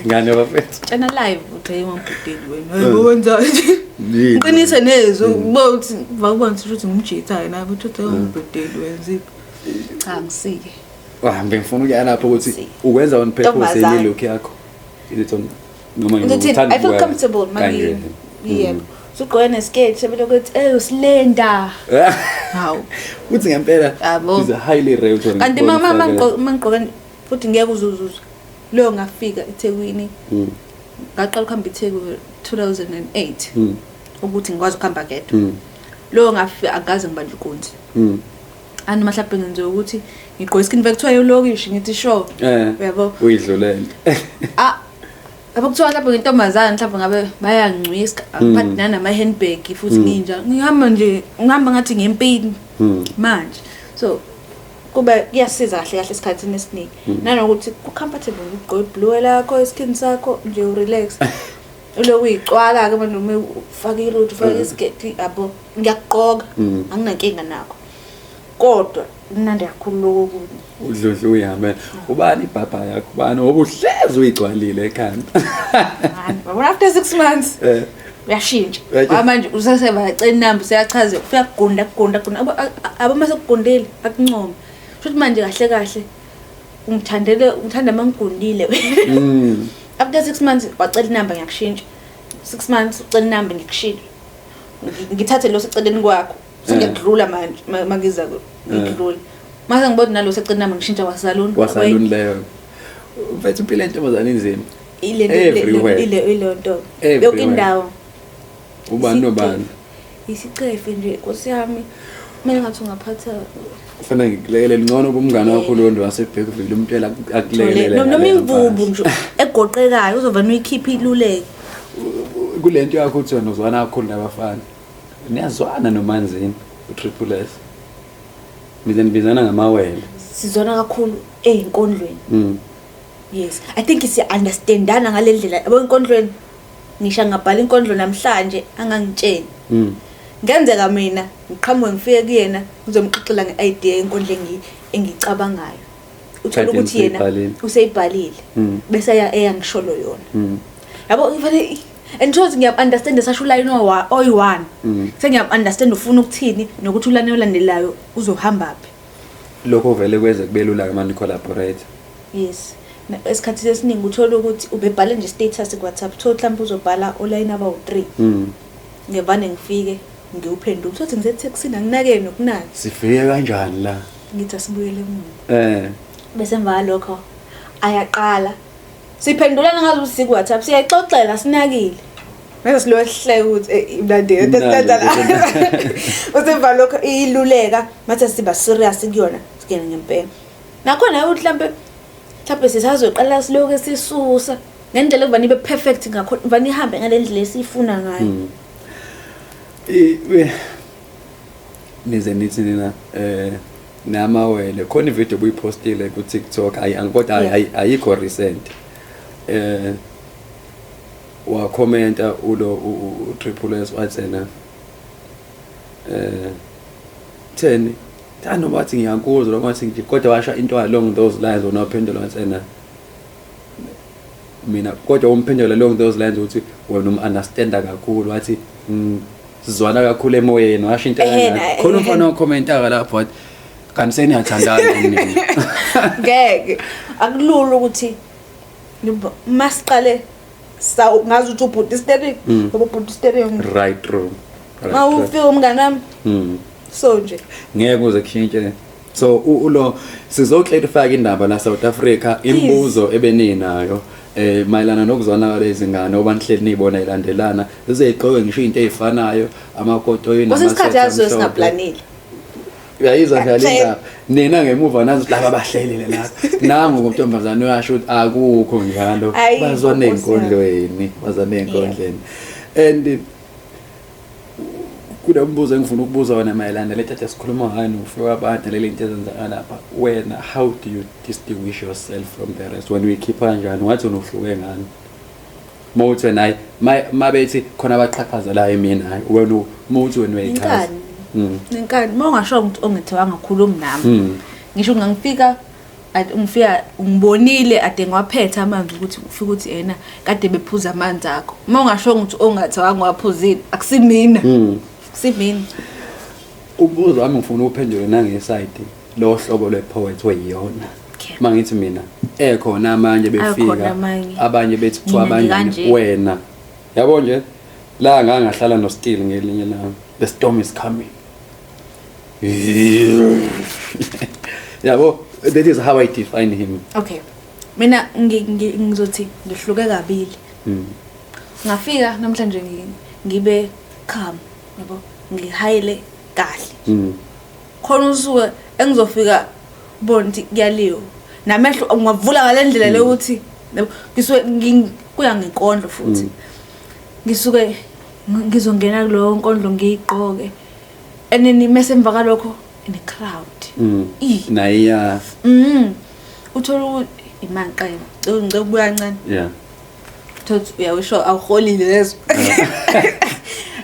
ngane bafethu utshana live uthi emampudeni wena hayibo wenzaje ngiqinise nezo ubothi bakubona ukuthi ngumjita yena uthi emampudeni wenziphi cha ngisike wahambe ngifuna ukuya lapho ukuthi ukwenza on purpose yini lokho yakho ilitho noma I feel comfortable manje yebo Sugqoke neskate sebelokuthi usilenda. Hawu. Uthi ngempela Yabo. is a highly rated. Kanti mangigqoke futhi ngeke uzuzuza. Lo ngafika eThekwini. Ngaqala ukuhamba eThekwini 2008. Ukuthi ngikwazi ukuhamba gedwa. Lo ngafika akaze ngibanje inkunzi. Ani mhlawumbe ngenze ukuthi ngigqoke iskin vector yolokishi ngithi sure. Yabo. Uyidlulele. Abakuthiwa lapho ngentombazana mhlawumbe ngabe bayangcwisa ngiphathi nama handbag futhi nginja ngihamba ngathi ngempini manje so kube kuyasiza kahle esikhathini esiningi nanokuthi ku comfortable ukugqoka blue lakho iskin sakho nje u relax uloku uyicwala ke manje uma ufaka iroot ufaka isketi yabo ngiyaqoka anginankinga nakho kodwa mnandi kakhulu lokunye udludlu uyihambe ubani ibhabha yakho ubani obuhlezi uyigcwalile ekhanda But after 6 months uyashintsha manje usaseba yacela inamba siyachaza ufika kugunda abo mase kugundile akuncoma futhi manje kahle ngithanda mangigundile after 6 months wacela inamba ngiyakushintsha 6 months ucela inamba ngikushilo ngithathe lo seceleni kwakho sengiyadlula manje mangiza ngidlula mase ngibona nalo secela inamba ngishintsha wasaluni leyo mfethu impilo entombazana inzima ile nto yonke indawo ubani nobani isicefe nje Nkosi yami mina ngathi ungaphatha kufanele ngikulekelele ngcono kumngane wakho londo wasebhekuvile umtshela akulekelele noma imvubu nje egoqekayo uzovana uyikhipha iluleke kulento yakho uthi wena uzwana kakhulu nabafana niyazwana nomanzini uTriple S nibizana ngamawele sizwana kakhulu einkondlweni yes I think understandana ngalendlela yabo inkondlweni ngisha ngabhala inkondlo namhlanje angangitsheni ngenzeka mina ngiqhamuke ngifike kuyena ngizomxoxela ngeidea enkondle engicabangayo uthola ukuthi yena useyibhalile bese eyangisholo yona yabo ngifane androzi ngiyaunderstand sasho line oyi1 sengiyaunderstand ufuna ukuthini nokuthi ulane olandelayo uzohamba phi lokho vele kweze kubelula manje collaborate yes esikhathi esiningi uthola ukuthi ubebhala nje status kuWhatsApp thola mhlawumbe uzobhala online aba u3 ngevane ngifike ngiwuphendula uthi ngize textini anginake nokunaki sifike kanjani la ngithi asibuyele emuva bese emva lokho ayaqala siphendulana ngazo usiku WhatsApp siyayixoxela sinakile mase silohle ukuthi imlandeli tesithatha la usemva lokho iluleka mathe siba serious kuyona sikene ngempela nakhona uthi mhlawumbe sisazoqala siloke sisusa ngendlela ekubani ibe perfect ngakho ubani ihambe ngalendlela esifuna ngayo nize nithi nina namawele khona ivideo buyipostile ku TikTok kodwa ayikho recent wa commenta ulo uTriple S wathena theni thando bathi ngiyakuzwa noma bathi nje kodwa washa into along those lines unaphendula wathena mina kodwa umphendula along those lines uthi wena understanda kakhulu wathi sizwana kakhulu emoyeni washo into engaka khona umfana okhomenta lapho wathi kanti seniyathandana nini ngeke akulula ukuthi masiqale ngazi ukuthi ubhuti steering ngoba ubhuti steering right room awufika umngane wami so nje ngeke uze kushintshe so ulo sizoclarify indaba la South Africa imibuzo ebeninayo mayelana nokuzwana lezi ngane obanihleli nibona ilandelana zizeyiqoke ngisho into ezifanayo amakotoyi namasithathu yazo singaplanile uyayizwa ngalendaba nina ngemuva nazo laba abahlelile la nangu ngomntombazane uyasho ukuthi akukho njalo bazwane enkondlweni and kunombuzo engifuna ukubuza wena mayelana lethatha sikhuluma ngani ufika abantu leli into ezenzakala lapha wena how do you distinguish yourself from the rest when we keep kanjani wathi unohluke ngani mawuthi nayi mabethi khona abaqhaphazela mina wena mawuthi wena uyichaza Ninkani mongasho ukuthi ongithewanga khuluma nami ngisho ngangifika ngibonile ade ngwaphetha amanzi ukuthi ufika ukuthi yena kade bephuza amanzi akho mongasho ukuthi ongathewanga waphuzile akusimina simina ubuzo wami ngifuna uphendule nangeside lo hlobo lwepoet weyona mangithi mina ekhona amanye befika abanye bethi kuthiwa abanye wena yabo nje la ngahlala no Still ngelinye lami the storm is coming yabo that is how I define him. Okay, mina ngizothi ngihluke kabili. Ngafika namhlanje ngibe calm yabo ngihayile kahle. Khona usuke engizofika bona ukuthi kuyaliwa namehlo ungavula ngalendlela lokuthi ngisuke kuya ngenkondlo futhi ngisuke ngizongena kulowo nkondlo ngiyigqoke eneni mase emva kalokho in a crowd Naya uthola ukuthi imanqema ngicela ukubuya kancane yeah thothi uyawusho awuholile lezo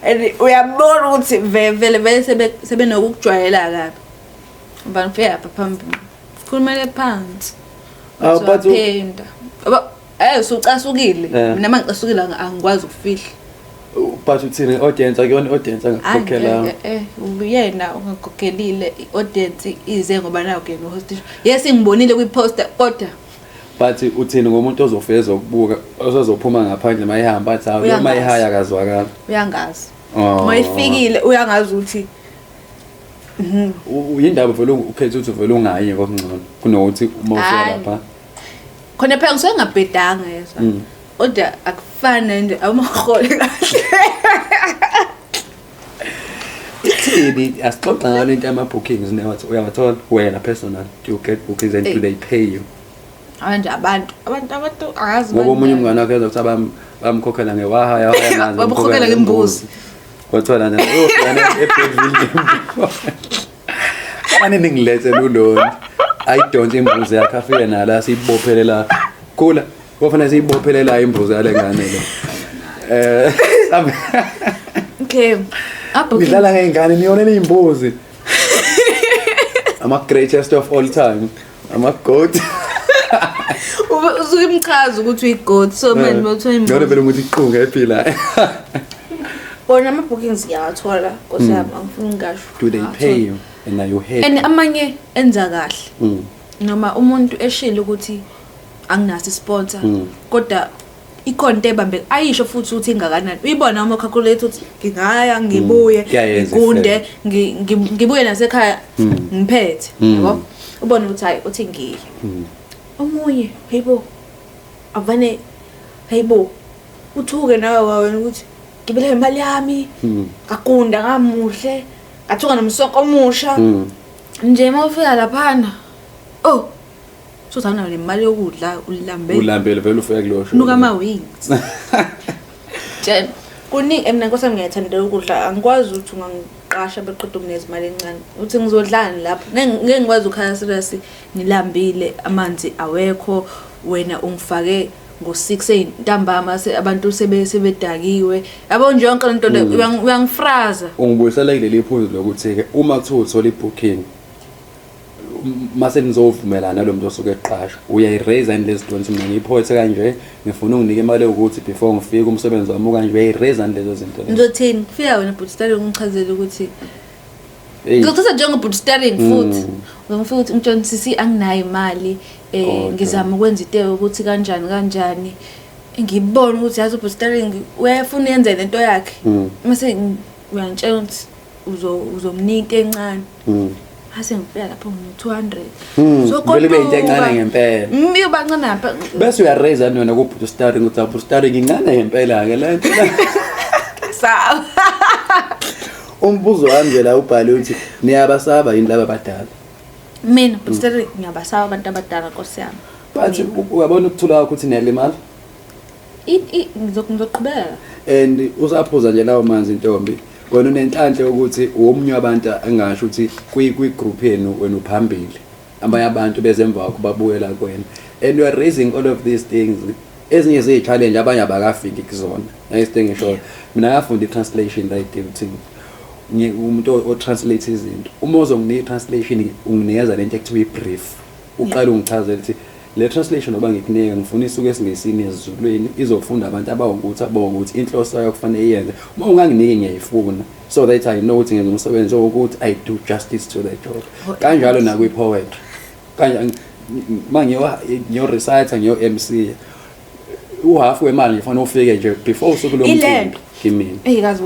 and uyabona ukuthi vele sebenokujwayela kabi ubani ufika apha phambili khulumele phansi but phinda usucasukile mina mangicasukile angikwazi ukufihla but uthini audience akuyona audience angakhokhela uyena ungakhokelile audience ize ngoba nayo ke no-host yes ngibonile kwi-poster kodwa but uthini ngomuntu ozofeza ukubuka ozophuma ngaphandle mayihamba athi awu mayihaya kazwakala uyangazi mayifikile uyangazi ukuthi uyindaba vele ukhetha ukuthi vele ungayi ngokungcono kunokuthi uma ufika lapha khona phela ngisuke ngabhedanga yesa kodwa akufana nje awumaholi kahle Thini asixoxa ngalo into ama bookings newathi uyawathola wena personal you get bookings and do they pay you abantu akazi ngoba umunye umngane wakhe ezokuthi bamkhokhela ngewahaya ngazi bamkhokhela ngembuzi wathola nje ufana eBedville ane ningilete luloni I don't imbuzi yakhe afike nala sibophelela khula kufanele sibophelela imbuzi yale ngane le okay ngidlala ngengane niyonela imbuzi ama greatest of all time ama goat usuke imchaza ukuthi uyigoat so manje bothola imbuzi ngone vele ukuthi iqhunga ephila bona ama bookings ngiyawathola kosiyami angifuni ngisho do they pay you and now you hate and amanye enza kahle noma umuntu eshilo ukuthi anginaso sponsor kodwa ikhonto ebambe ayisho futhi uthi ingakanani uyibona uma calculate uthi ngingaya ngibuye ngigunde ngibuye nasekhaya ngiphethe yabo ubona ukuthi hayi uthi ngiye omunye hayibo avane hayibo uthuke nawe wena ukuthi ngibele imali yami ngagunda ngamuhle ngathuka nomsonko omusha nje mawufika laphana oh sothana nemali yokudla ulambele vele ufika kulosho nuka ama wings Jen kuningi mina nkosami ngiyathandela ukudla angikwazi ukuthi ungangiqasha beqeda ukunezimali encane uthi ngizodlana lapho ngeke ngikwazi ukhala serious ngilambile amanzi awekho wena ungifake ngo6 entambama abantu sebedakiwe yabo nje yonke lento le uyangifraza ungibuyisela kuleli phuzu lokuthi ke uma kuthiwa uthola ibooking mase nizovumelana nalomuntu osuke eqashwa uyayiraise lezi zinto mina ngiphoyithe kanje ngifuna unginike imali ukuthi before ngifike umsebenzi wami kanje uyayiraise lezo zinto ngizothini kufika wena bootstrapping ungichazele ukuthi ngizothatha njengo bootstrapping futhi ngifuna ukuthi ngitshela sisi anginayo imali ngizama ukwenza into ukuthi kanjani ngibona ukuthi yazi bootstrapping uyafuna yenze lento yakhe mase uyantshela ukuthi uzomnika encane hase ngifika lapho ngo200 so kodwa vele into encane ngempela bancane lapha bese uyaraise wena ku bootstrapping ukuthi bootstrapping incane ngempela ke lento sawa umbuzo wami nje la ubhale ukuthi niyabasaba yini laba abadala mina bootstrapping ngiyabasaba abantu abadala nkosiyami bathi uyabona ukuthula kwakho ukuthi niyalimala ngizoqhubeka and usaphuza nje lawo manzi intombi wena unenhlanhla ukuthi omunye wabantu angasho ukuthi kwi-group yenu wena uphambili abanye abantu bezemva kwakho babuyela kwena and you are raising all of these things ezinye ze-challenge abanye abakafiki kuzona nayisithe ngisho mina ngafunda i-translation right ukuthi umuntu o-translate izinto uma uzonginika i-translation unginikeza lento ekuthiwa i-brief uqala ungichazela ukuthi le translation oba ngikunika ngifuna isuke esingesini ezizulwini izofunda abantu abawukuthi inhloso yayo kufanele iyenze uma unganginiki ngiyayifuna so that I know ukuthi ngenza umsebenzi ukuthi I do justice to the job kanjalo na kwi-poetry kanjani mangiyo reciter ngiyo MC uhalf wemali ngifana ufike nje before usuku lomcimbi kimi eyikazi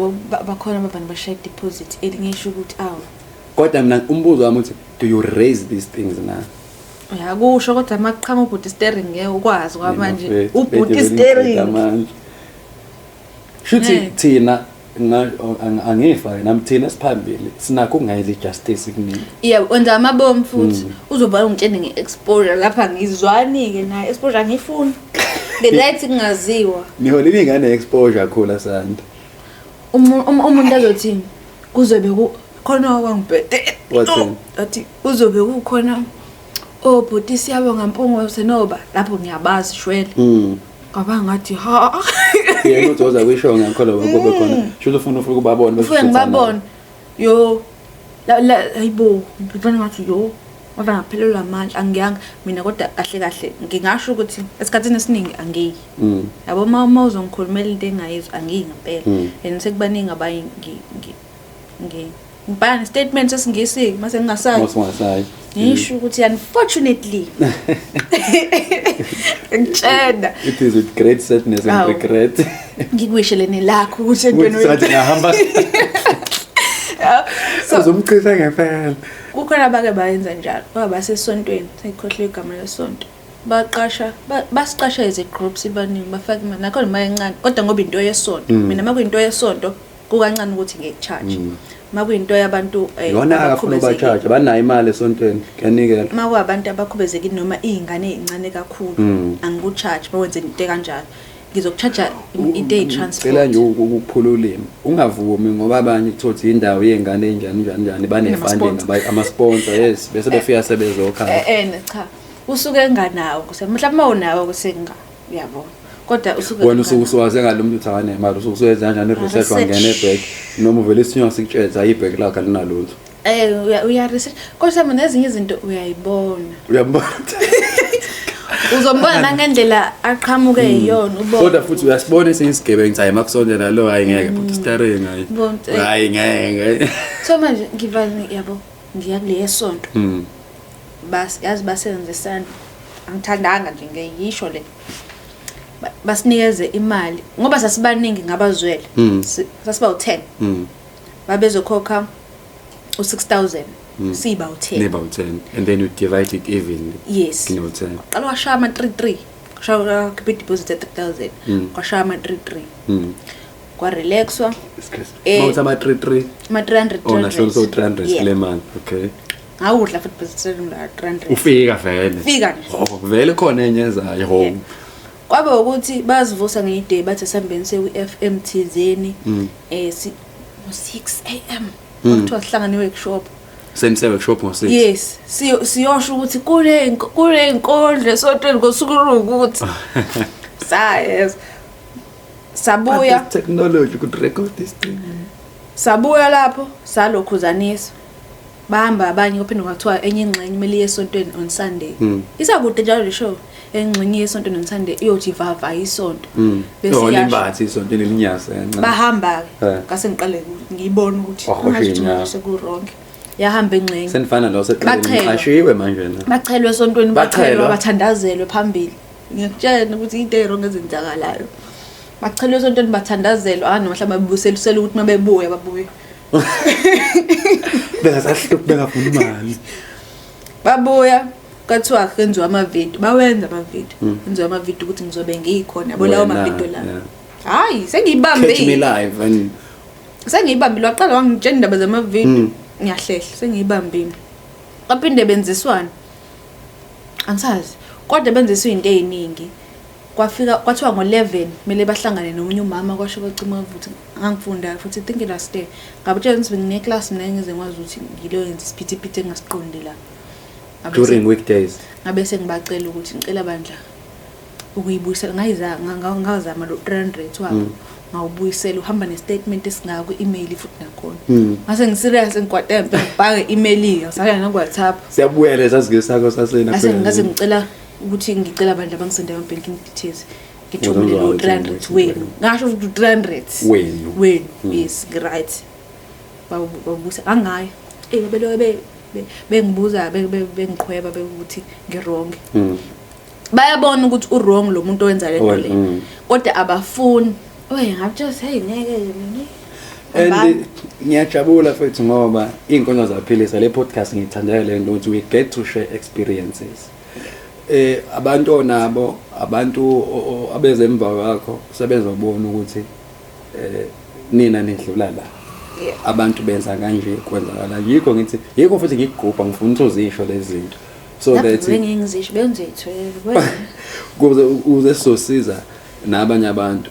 bakhona abantu bashaya deposit elingisho ukuthi awu kodwa mina umbuzo wami uthi do you raise these things now uyakusho kodwa maqhama ubhuti steering ngeke ukwazi kwamanje ubhuti steering manje shuthi thina angifa nami thina siphambili sinakho ukungayili justice kuningi wenza amabomu futhi uzoba ungitshene ngeexposure lapha ngizwani ke naye exposure ngifuna the right kungaziwa niholile ingane exposure khula sanda umuntu azothini kuzobe khona wangibhede athi uzobe kukhona bhuti siyabonga mpungo senoba lapho ngiyabazi shwele ngaba ngathi ha yena uzoza kwisho ngakho lo kube khona shuthi ufuna ukubabona bese ngibabona yo la hayibo ngibona ngathi yo ngoba ngaphelelwa amandla angiyanga mina kodwa kahle ngingasho ukuthi esikhathini esiningi angiyi yabo mama uzongikhulumela into engayizwa angiyi ngempela and sekubaningi abayi ngibhana statement esingisi mase ngingasayi ngisho ukuthi unfortunately ngitshena it is with great sadness and regret ngikwishelene lakho ukuthi entweni wethu ngahamba so uzomchitha ngempela kukhona abake bayenza njalo ngoba basesontweni sayikhohle igama lesonto basiqasha eze groups ibaningi bafaka imali nakho imali encane kodwa ngoba into yesonto mina makuyinto yesonto kukancane ukuthi ngeke-charge makuyinto yabantu yona akafuna uba-charge banayo imali esontweni kuyanikela makuwabantu abakhubezekile noma iy'ngane ey'ncane kakhulu angiku-charge bawenze into kanjalo ngizoku-charge into eyi-transport cela nje ukuphula ulimi ungavumi ngoba abanye kuthothi indawo yey'ngane enjani bane-funding ama-sponsor yes bese befika sebezokhaya cha usuke enganawo mhlawumbe uma unawo uyabona kodwa usuke wena usuwaze ngalo muntu uthi anemali usuyenza kanjani i-research wangena ebhek noma uvele isinyo sikutsheza ayibhek lakho alinalutho uya-research kodwa mina ezinye izinto uyayibona uyambona uzombona nangendlela aqhamuke yiyona ubona kodwa futhi uyasibona esinye isigebengu hayi makusondela lo hayi ngeke but staring hayi ngeke so manje ngivani yabo ngiya kule sonto yazi basebenzisana angithandanga nje ngiyisho le basinikeze imali ngoba sasibaningi ngabazwele sasiba u10 babezokhokha u6000 siba u10 neba u10 and then you divide it evenly yes kino 10 qala washaya ama 33 shaya keep deposit at 3000 kwashaya ama 33 kwa relaxwa mawuthi ama 33 ama 300 oh nasho so 300 kule month okay ngawudla futhi position la 300 ufika vele fika vele khona enyezayo home kwaba ukuthi bazivusa ngeday bathi sambeni se-FMTZ 6 am kuthiwa sihlangane workshop sense workshop ngo6 yes siyosho ukuthi kule inkondlo esontweni ngosuku ukuthi sayes sabuya technology could record this thing sabuya lapho salokhuzanisa bahamba abanye kuphinde kwathiwa enye ingxenye imeli yesontweni on Sunday isakude njalo le show engxenye yesontweni on Sunday iyothi vava isonto bese yalimbathi isonto elinyasa bahamba ngase ngiqale ngiyibona ukuthi ngase ku wrong yahamba engxenye senifana lo seqashiwe manje na bachelwe esontweni bachelwa bathandazelwe phambili ngiyakutshela ukuthi into errong ezenzakalayo bachelwe esontweni bathandazelwa mhlawumbe babusela ukuthi mabebuya babuye bengafuna imali babuya kathiwa kenziwa ama-video bawenza ama-video kenziwa ama-video ukuthi ngizobe ngikhona yabo lawo ma-video la hayi sengiyibambe catch me live and sengiyibambile waqala wangitshela indaba zama-video ngiyahlehla sengiyibambile kaphinde benziswana angisazi kodwa benziswa into eziningi kwafika kwathiwa ngo11 kumele bahlangane nomunye umama kwasho bacima ukuthi angifunda futhi think last day ngabutshela ukuthi ngine class mina ngize ngwazi ukuthi ngilo yenza isiphithiphithi engasiqondi la during weekdays ngabe sengibacela ukuthi ngicela bandla ukuyibuyisela ngazama lo 300 wabo ngawubuyisela uhamba nestatement esingaka ku-email futhi nakhona ngase ngiserious ngikwatempe ngibhake email ngisaya na WhatsApp siyabuyela sasike sasena ngase ngicela ukuthi ngicela abantu abangisendela banking details ngithumele lo 300 wenu ngasho ukuthi 300 wenu yes right babuza angayi belobe bengibuza bengiqhweba bekuthi ngirong bayabona ukuthi u-wrong lo muntu owenza le nto le Mm. kodwa abafuni ngabe just hey ngeke nini And ngiyajabula futhi ngoba iy'nkonzo zaphilisa le podcast ngiyithandela le nto ukuthi we get to share experiences. Abantu onabo abantu abezemva kwakho sebezobona ukuthi nina nidlula la. Yeah. Abantu benza kanje kwenzakala yikho ngithi yikho futhi ngigubha ngifuna ukuthi uzisho lezi zinto so that ngingizisho benzithwele kuze sizosiza nabanye abantu.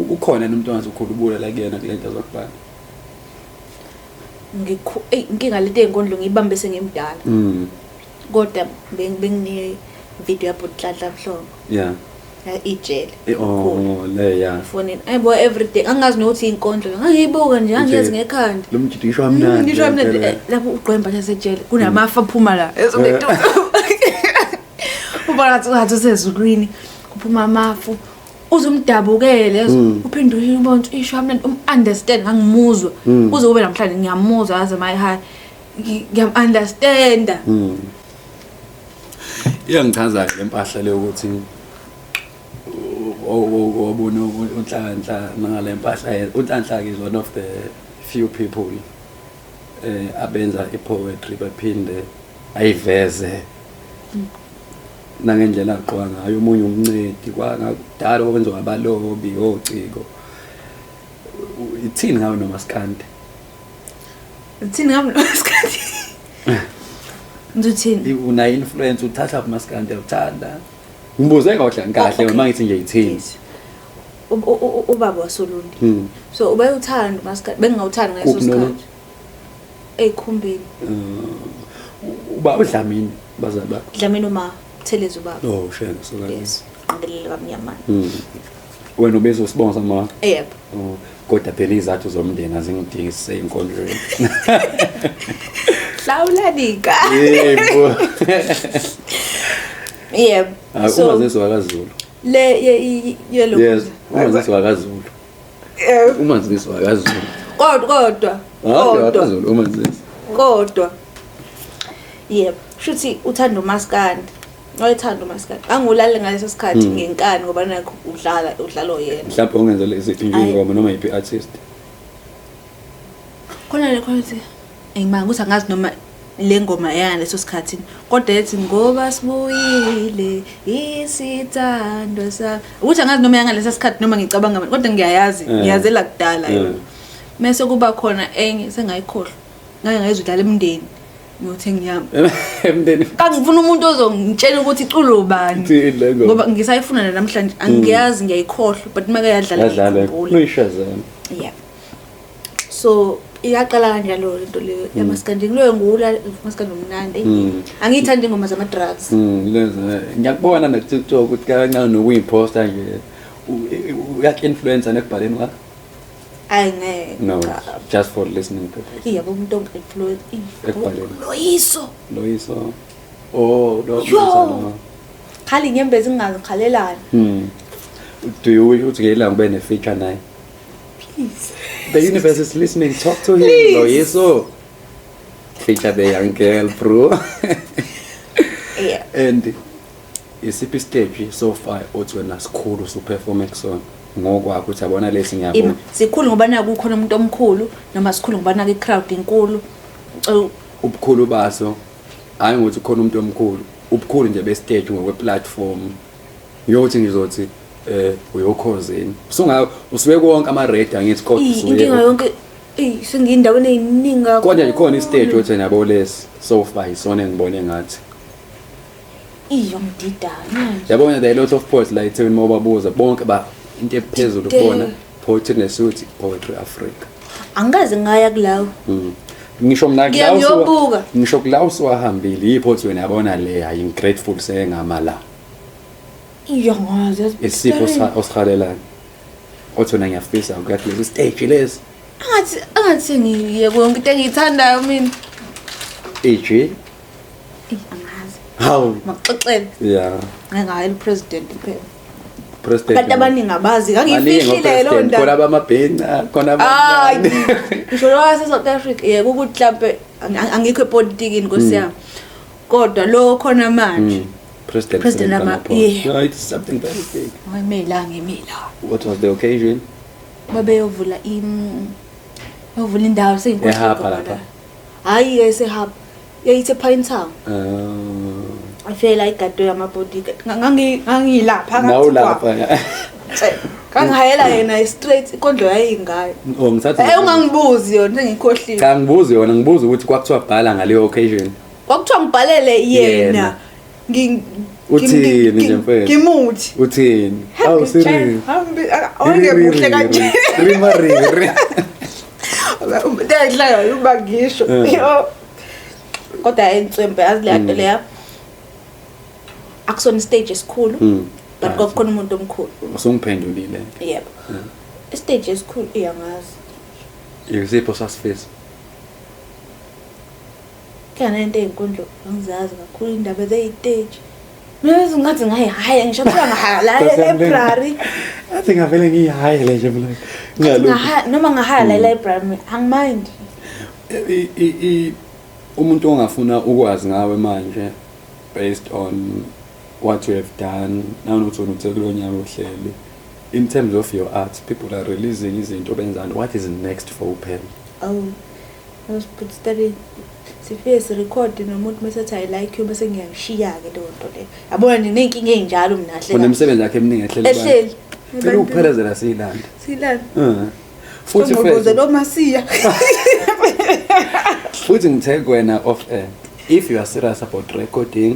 Ukhona umuntu ongathi ukhulubula la kuyena kule nto zokubhala. Inkinga lento ey'nkondlo ngiyibambe sengimdala. Kodwa bengine video yabhodlahla mhlongo. Yeah. Ijele. Le ya. Phone ayibo everyday angazi nokuthi inkondlo ngangiyibuka nje angiyenzi ngekhanda. Lo mjidi ishwa mnandi. Ngishwa mnandi lapho uqwemba lasejele kunamafa aphuma la ezolethu. Ubona ukuthi usezulwini kuphuma amafu. Uzumdabukele uphinde uyibona ishwa mnandi understand ngangimuzwa uze ube namhlanje ngiyamuzwa yazi my high ngiyam-understanda. Iyangichaza lempahla le ukuthi obona uNhlanhla ngale mpahla uNhlanhla is one of the few people abenza ipoetry baphinde ayiveze nangendlela aqoqa ngayo umunye umncedi kwangakudala okwenziwa abalobi ociko. Ithini ngawo noMaskandi? Ithini ngawo noMaskandi? Nduthini una influence uthatha uMaskandi uthanda. Ngibuze kahle uma ngithi nje ithini. Ubaba waSolundi. So ubayuthanda uMaskandi bengingawuthanda ngaso sikhathi. Ekhumbeni. Uba uDlamini bazaba. Dlamini uma Thelezi ubaba. Oh shame so that. Yes. Ngelile kamnyama. Wena ubezo sibonga sama. Yebo. Kodwa phela izathu zomndeni azingidingise inkondlweni. Hlawulanika. Yebo. Yebo. So umazisi wakaZulu. Le yelo. Yes, umazisi wakaZulu. Umazisi wakaZulu. Kodwa. wakaZulu umazisi. Kodwa. Yebo. Shuthi uthanda uMaskandi. Oyithanda uMaskandi. Angulale ngaleso sikhathi ngenkani ngoba nakho udlala oyena. Mhlawumbe ungenza lezi ingoma noma yipi artist. Khona le quality. Engimanga ukuthi angazi noma le ngoma yana leso sikhathi kodwa ethi ngoba sibuyile isithando sa ukuthi angazi noma yanga leso sikhathi noma ngicabanga kodwa ngiyayazi ngiyazela kudala yona mase kuba khona enye sengayikhohlwa ngeke ngayizudlala emndeni ngiyothe ngiyami emndeni kangifuna umuntu ozongitshela ukuthi iculo bani ngoba ngisayifuna namhlanje angiyazi ngiyayikhohlwa but make yadlala uyishazana. Yeah. So iyaqala kanjalo lento le yaMaskandi kuloyo ngula uMaskandi omnandi angiyithandi ingoma zama drugs. Ngiyakubona na TikTok ukuthi kancane nokuyiposta nje uyak influencer nekubhaleni wakho. No, just for listening purpose. Yebo umuntu onginfluence ekubhaleni. Loyiso. Lo. Khali ngembezi ngingazikhalelana. Do you wish ukuthi ngelanga ube ne feature naye? Please. The universe is listening. Talk to him. Loyiso. Feature the young girl, bro. Yeah. And isiphi stage so far othi wena sikhulu uperform kusona ngokwakho uthi yabona lesi ngiyabona. Sikhulu ngoba naku khona umuntu omkhulu noma sikhulu ngoba naku i-crowd inkulu. Ubukhulu baso hayi ngokuthi khona umuntu omkhulu. Ubukhulu nje be stage ngokwe platform. Ngiyothi ngizothi uyokhozeni usuke konke ama red angithi kodwa usuke inkinga yonke sengiyindaweni eyiningi kakhulu kodwa ikhona istage othi nabo lesi so far isona ngibone ngathi ngididana yabona there a lot of poets like even mobabuza bonke ba into ephezulu kubona poetry nesuthi Poetry Africa angaze ngaya kulawo ngisho mina ngiyabuka ngisho kulawo siwahambile yipothi wena yabona le hayi grateful sengamala ngazi isipho osikhalelana othi wena ngiyafisa ukuthi lesi stage lesi angathi ngiye konke into engiyithandayo mina angazi how maxexele yeah ngingayela president phela president kanti abaningi abazi ngangifihlile lo ndaba khona abamabhenca khona abanye ngisho lo wase South Africa yeke ukuthi mhlambe angikho epolitikini nkosiyami kodwa lo khona manje President President Ramaphosa. yeah. No, it's something very big. ngemila What was the occasion? babeyovula bavula indawo Ehapa lapha. hayi esehapa yayithi Pine Town afela igado yamabody ngangilapha Nawu lapha. kangihayela yena straight ikondlo yayingayo Ngithatha. ungangibuzi yona ngikhohlile Cha ngibuza yona ngibuza ukuthi kwakuthiwa bhala ngaleyo occasion. kwakuthiwa ngibhalele yena Uthini nje mfethu? ngimuthi Uthini? Awu serious. awungebuhle kanje Rimari. ndedla uba ngisho kodwa entswembe yazi le leya akusona stage esikhulu but kwakukhona umuntu omkhulu Usungiphendulile. yebo stage esikhulu iyangazi Yisipho sasifisa. kana into ezinkundla angizazi kakhulu indaba ze-stage mina ngathi ngayihaya ngisho kuthiwa ngahaya la e-library Athi ngavele ngiyihayele nje mina. ngahaya noma ngahaya la e-library angimind Umuntu ongafuna ukwazi ngawe manje based on what you have done nanokuthi unokulo nyaka ohleli in terms of your art people are releasing izinto benzani what is next for uPen? was put study sifese record nomuntu mesethi I like you bese ngiyashiya ke lonto le yabona ninenkinga enjalo mina hle Unemsebenzi yakhe eminingi ehleli phela uphelezela silanda futhi futhi lo masiya futhi ngithe wena off air if you are serious about recording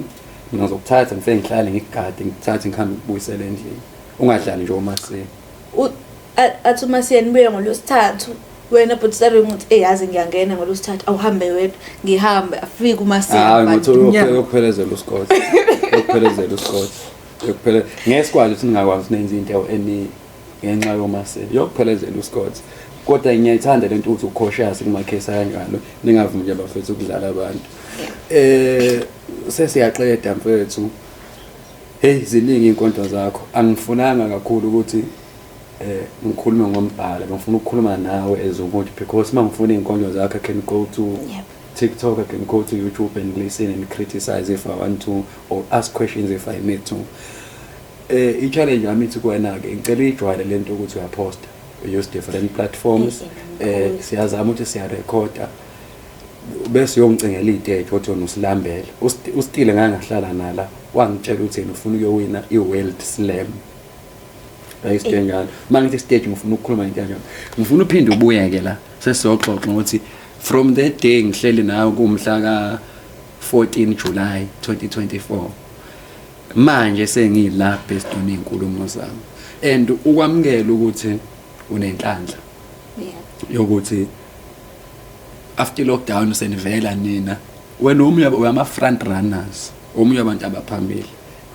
ngizokuthatha ngifike ngihlale ngigade ngithathe ngikhambe ukubuyisela endlini ungadlali nje umasiya athi umasiya nibuye ngolosithathu wena but sari ukuthi yazi ngiyangena ngolosithathu awuhambe wedwa ngihambe afike umasiya ngithola ukuphelezela uScott ukuphelezela uScott ukuphela ngesikwazi ukuthi ningakwazi nenze into ngenxa yomasiya yokuphelezela uScott kodwa ngiyayithanda lento ukuthi ucautious kuma case kanjalo ningavumi nje abafethu ukudlala abantu sesiyaxeda mfethu hey ziningi inkonto zakho angifunanga kakhulu ukuthi ngikhulume ngombhala ngifuna ukukhuluma nawe ezokuthi because mangifuna inkonzo zakho I can go to TikTok, I can go to YouTube and listen and criticize if I want to or ask questions if I need to. I-challenge yami ithi kuwena ke ngicela ijwayele lento ukuthi uyaposta use different platforms siyazama ukuthi siyarecorda bese uyongcingela iteje othi usilambele ustile ngangahlala nala wangitshela ukuthi yena ufuna ukuyowina iWorld Slam ayisithenjana mangithi stage ngifuna ukukhuluma into kanjalo ngifuna uphinde ubuye ke la sesizoxoxa ukuthi from that day ngihleli nawe kumhla ka 14 July 2024 manje sengila based on inkulumo zami and ukwamukela ukuthi unenhlanhla yokuthi after lockdown usenivela nina wena umunye wama front runners umunye wabantu abaphambili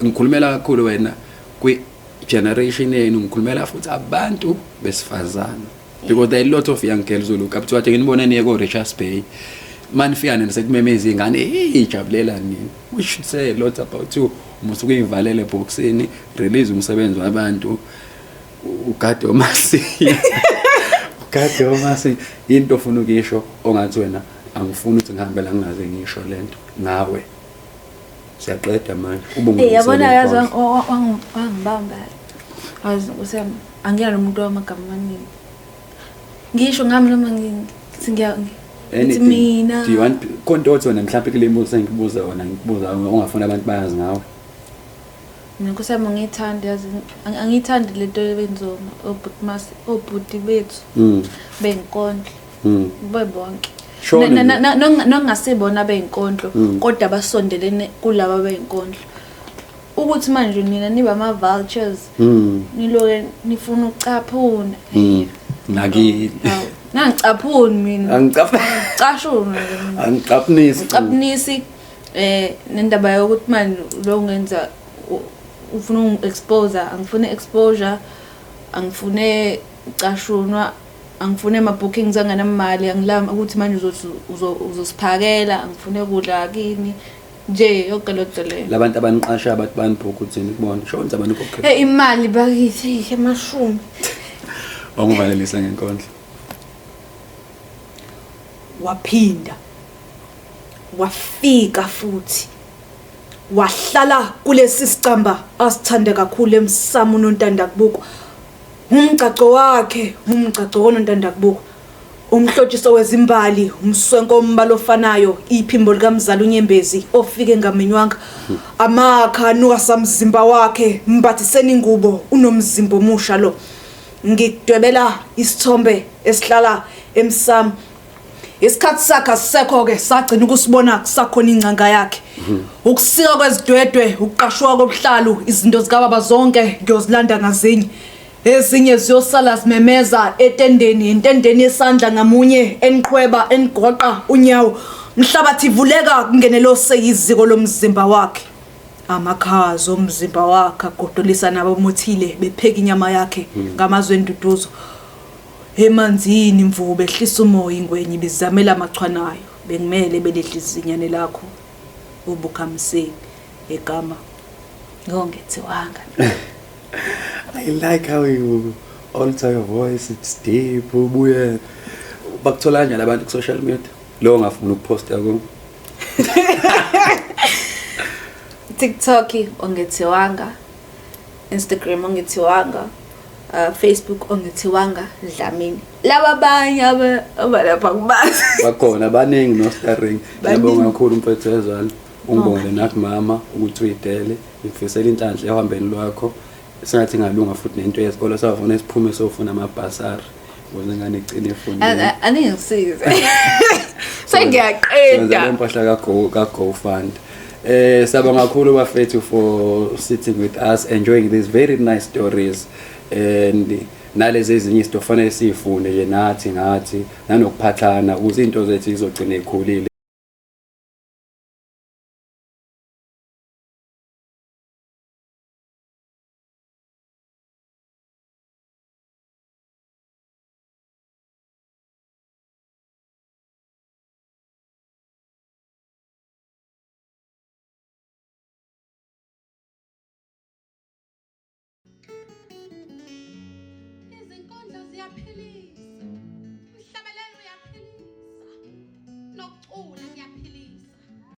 ngikhulumela kakhulu wena kwi generation yenu ngikhulumela futhi abantu besifazana because there are a lot of young girls who look up to wathi nginibona niye ko Richards Bay manifika nina sekumemeza ingane ijabulela nini which say a lot about you musuke ivalele boxini release umsebenzi wabantu ugade omasiya ugade omasiya into ofuna ukisho ongathi wena angifuni ukuthi ngihambe la ngingaze ngisho lento ngawe siyaqeda manje ubungu yabona yazi wangibamba azi usem angiyalo umuntu wamagama amaningi ngisho ngami noma ngiya mina do you want konto othi wena mhlawumbe kule mbuzo sengibuza wona ngikubuza ongafuna abantu bayazi ngawe Ngikusema ngithanda yazi angithandi lento yebenzoma obhuti bethu benkondlo babe bonke nongasibona beyinkondlo kodwa basondelene kulabo beyinkondlo ukuthi manje nina niba ama vultures niloke nifuna ucaphuna ngakini nangicaphuni mina angicaphunisi nendaba yokuthi manje lo ngenza ufuna ungi-expose angifune exposure angifune ucashunwa angifune ama-bookings anganamali angilama ukuthi manje uzosiphakela angifune kudla kini nje yonke lonto leyo labantu abaniqasha abathi banibhukha uthini kubona shonza abantu kokhe imali bakithi emashumi wangivalelisa ngenkondlo waphinda wafika futhi wahlala kulesi sicamba asithande kakhulu emsamo uNontandakubuko. Umgcaco wakhe, umgcaco woNontandakubuko. Umhlotshiso wezimbali, umswenko ombalo ofanayo, iphimbo likamzala uNyembezi ofike ngamenywanga. Amakha nukasamzimba wakhe, mbathiseni ingubo, unomzimba omusha lo. Ngidwebela isithombe esihlala emsamo. Isikhathi sakhe asisekho ke sagcina ukusibona kusakhona ingcanga yakhe. Ukusika kwezidwedwe, ukuqashwa kobuhlalu, izinto zikababa zonke ngiyozilanda ngazinye. Ezinye ziyosala zimemeza entendeni yesandla ngamunye eniqhweba enigoqa unyawo. Umhlabathi ivuleka kungenelo seyiziko lomzimba wakhe. Amakhazo omzimba wakhe agodolisa nabamothile bepheka inyama yakhe ngamazwe enduduzo. Emanzini imvubu ehlisa umoya ingwenye bizamela amachwanayo bengimele belehlizinyane lakho ubukhamseni egama ngongethiwanga. I like how you alter your voice, it's deep, ubuye bakuthola njani abantu ku social media lo ngafuna ukuposta ko TikTok ongethiwanga, Instagram ongethiwanga, Facebook ongethiwanga Dlamini. Laba abanye abalapha kubazi bakhona abaningi no starring. Ngiyabonga kakhulu umfethu wezalo ungibonge nathi mama ukuthi uyidele ngifisela inhlanhla ehambeni lwakho. Sengathi ngalunga futhi nento yesikole savuna isiphume sofuna amabhasari ukuze ngane igcine ifundile. Aningisize. Sengiyaqeda. Senza impahla ka GoFund. Sabonga kakhulu bafethu for sitting with us, enjoying these very nice stories and nalezi ezinye izinto fanele sifunde nje nathi ngathi nanokuphathana ukuze into zethu izogcina ikhulile. Izinkondlo ziyaphilisa, umhlabelelo uyaphilisa, nokucula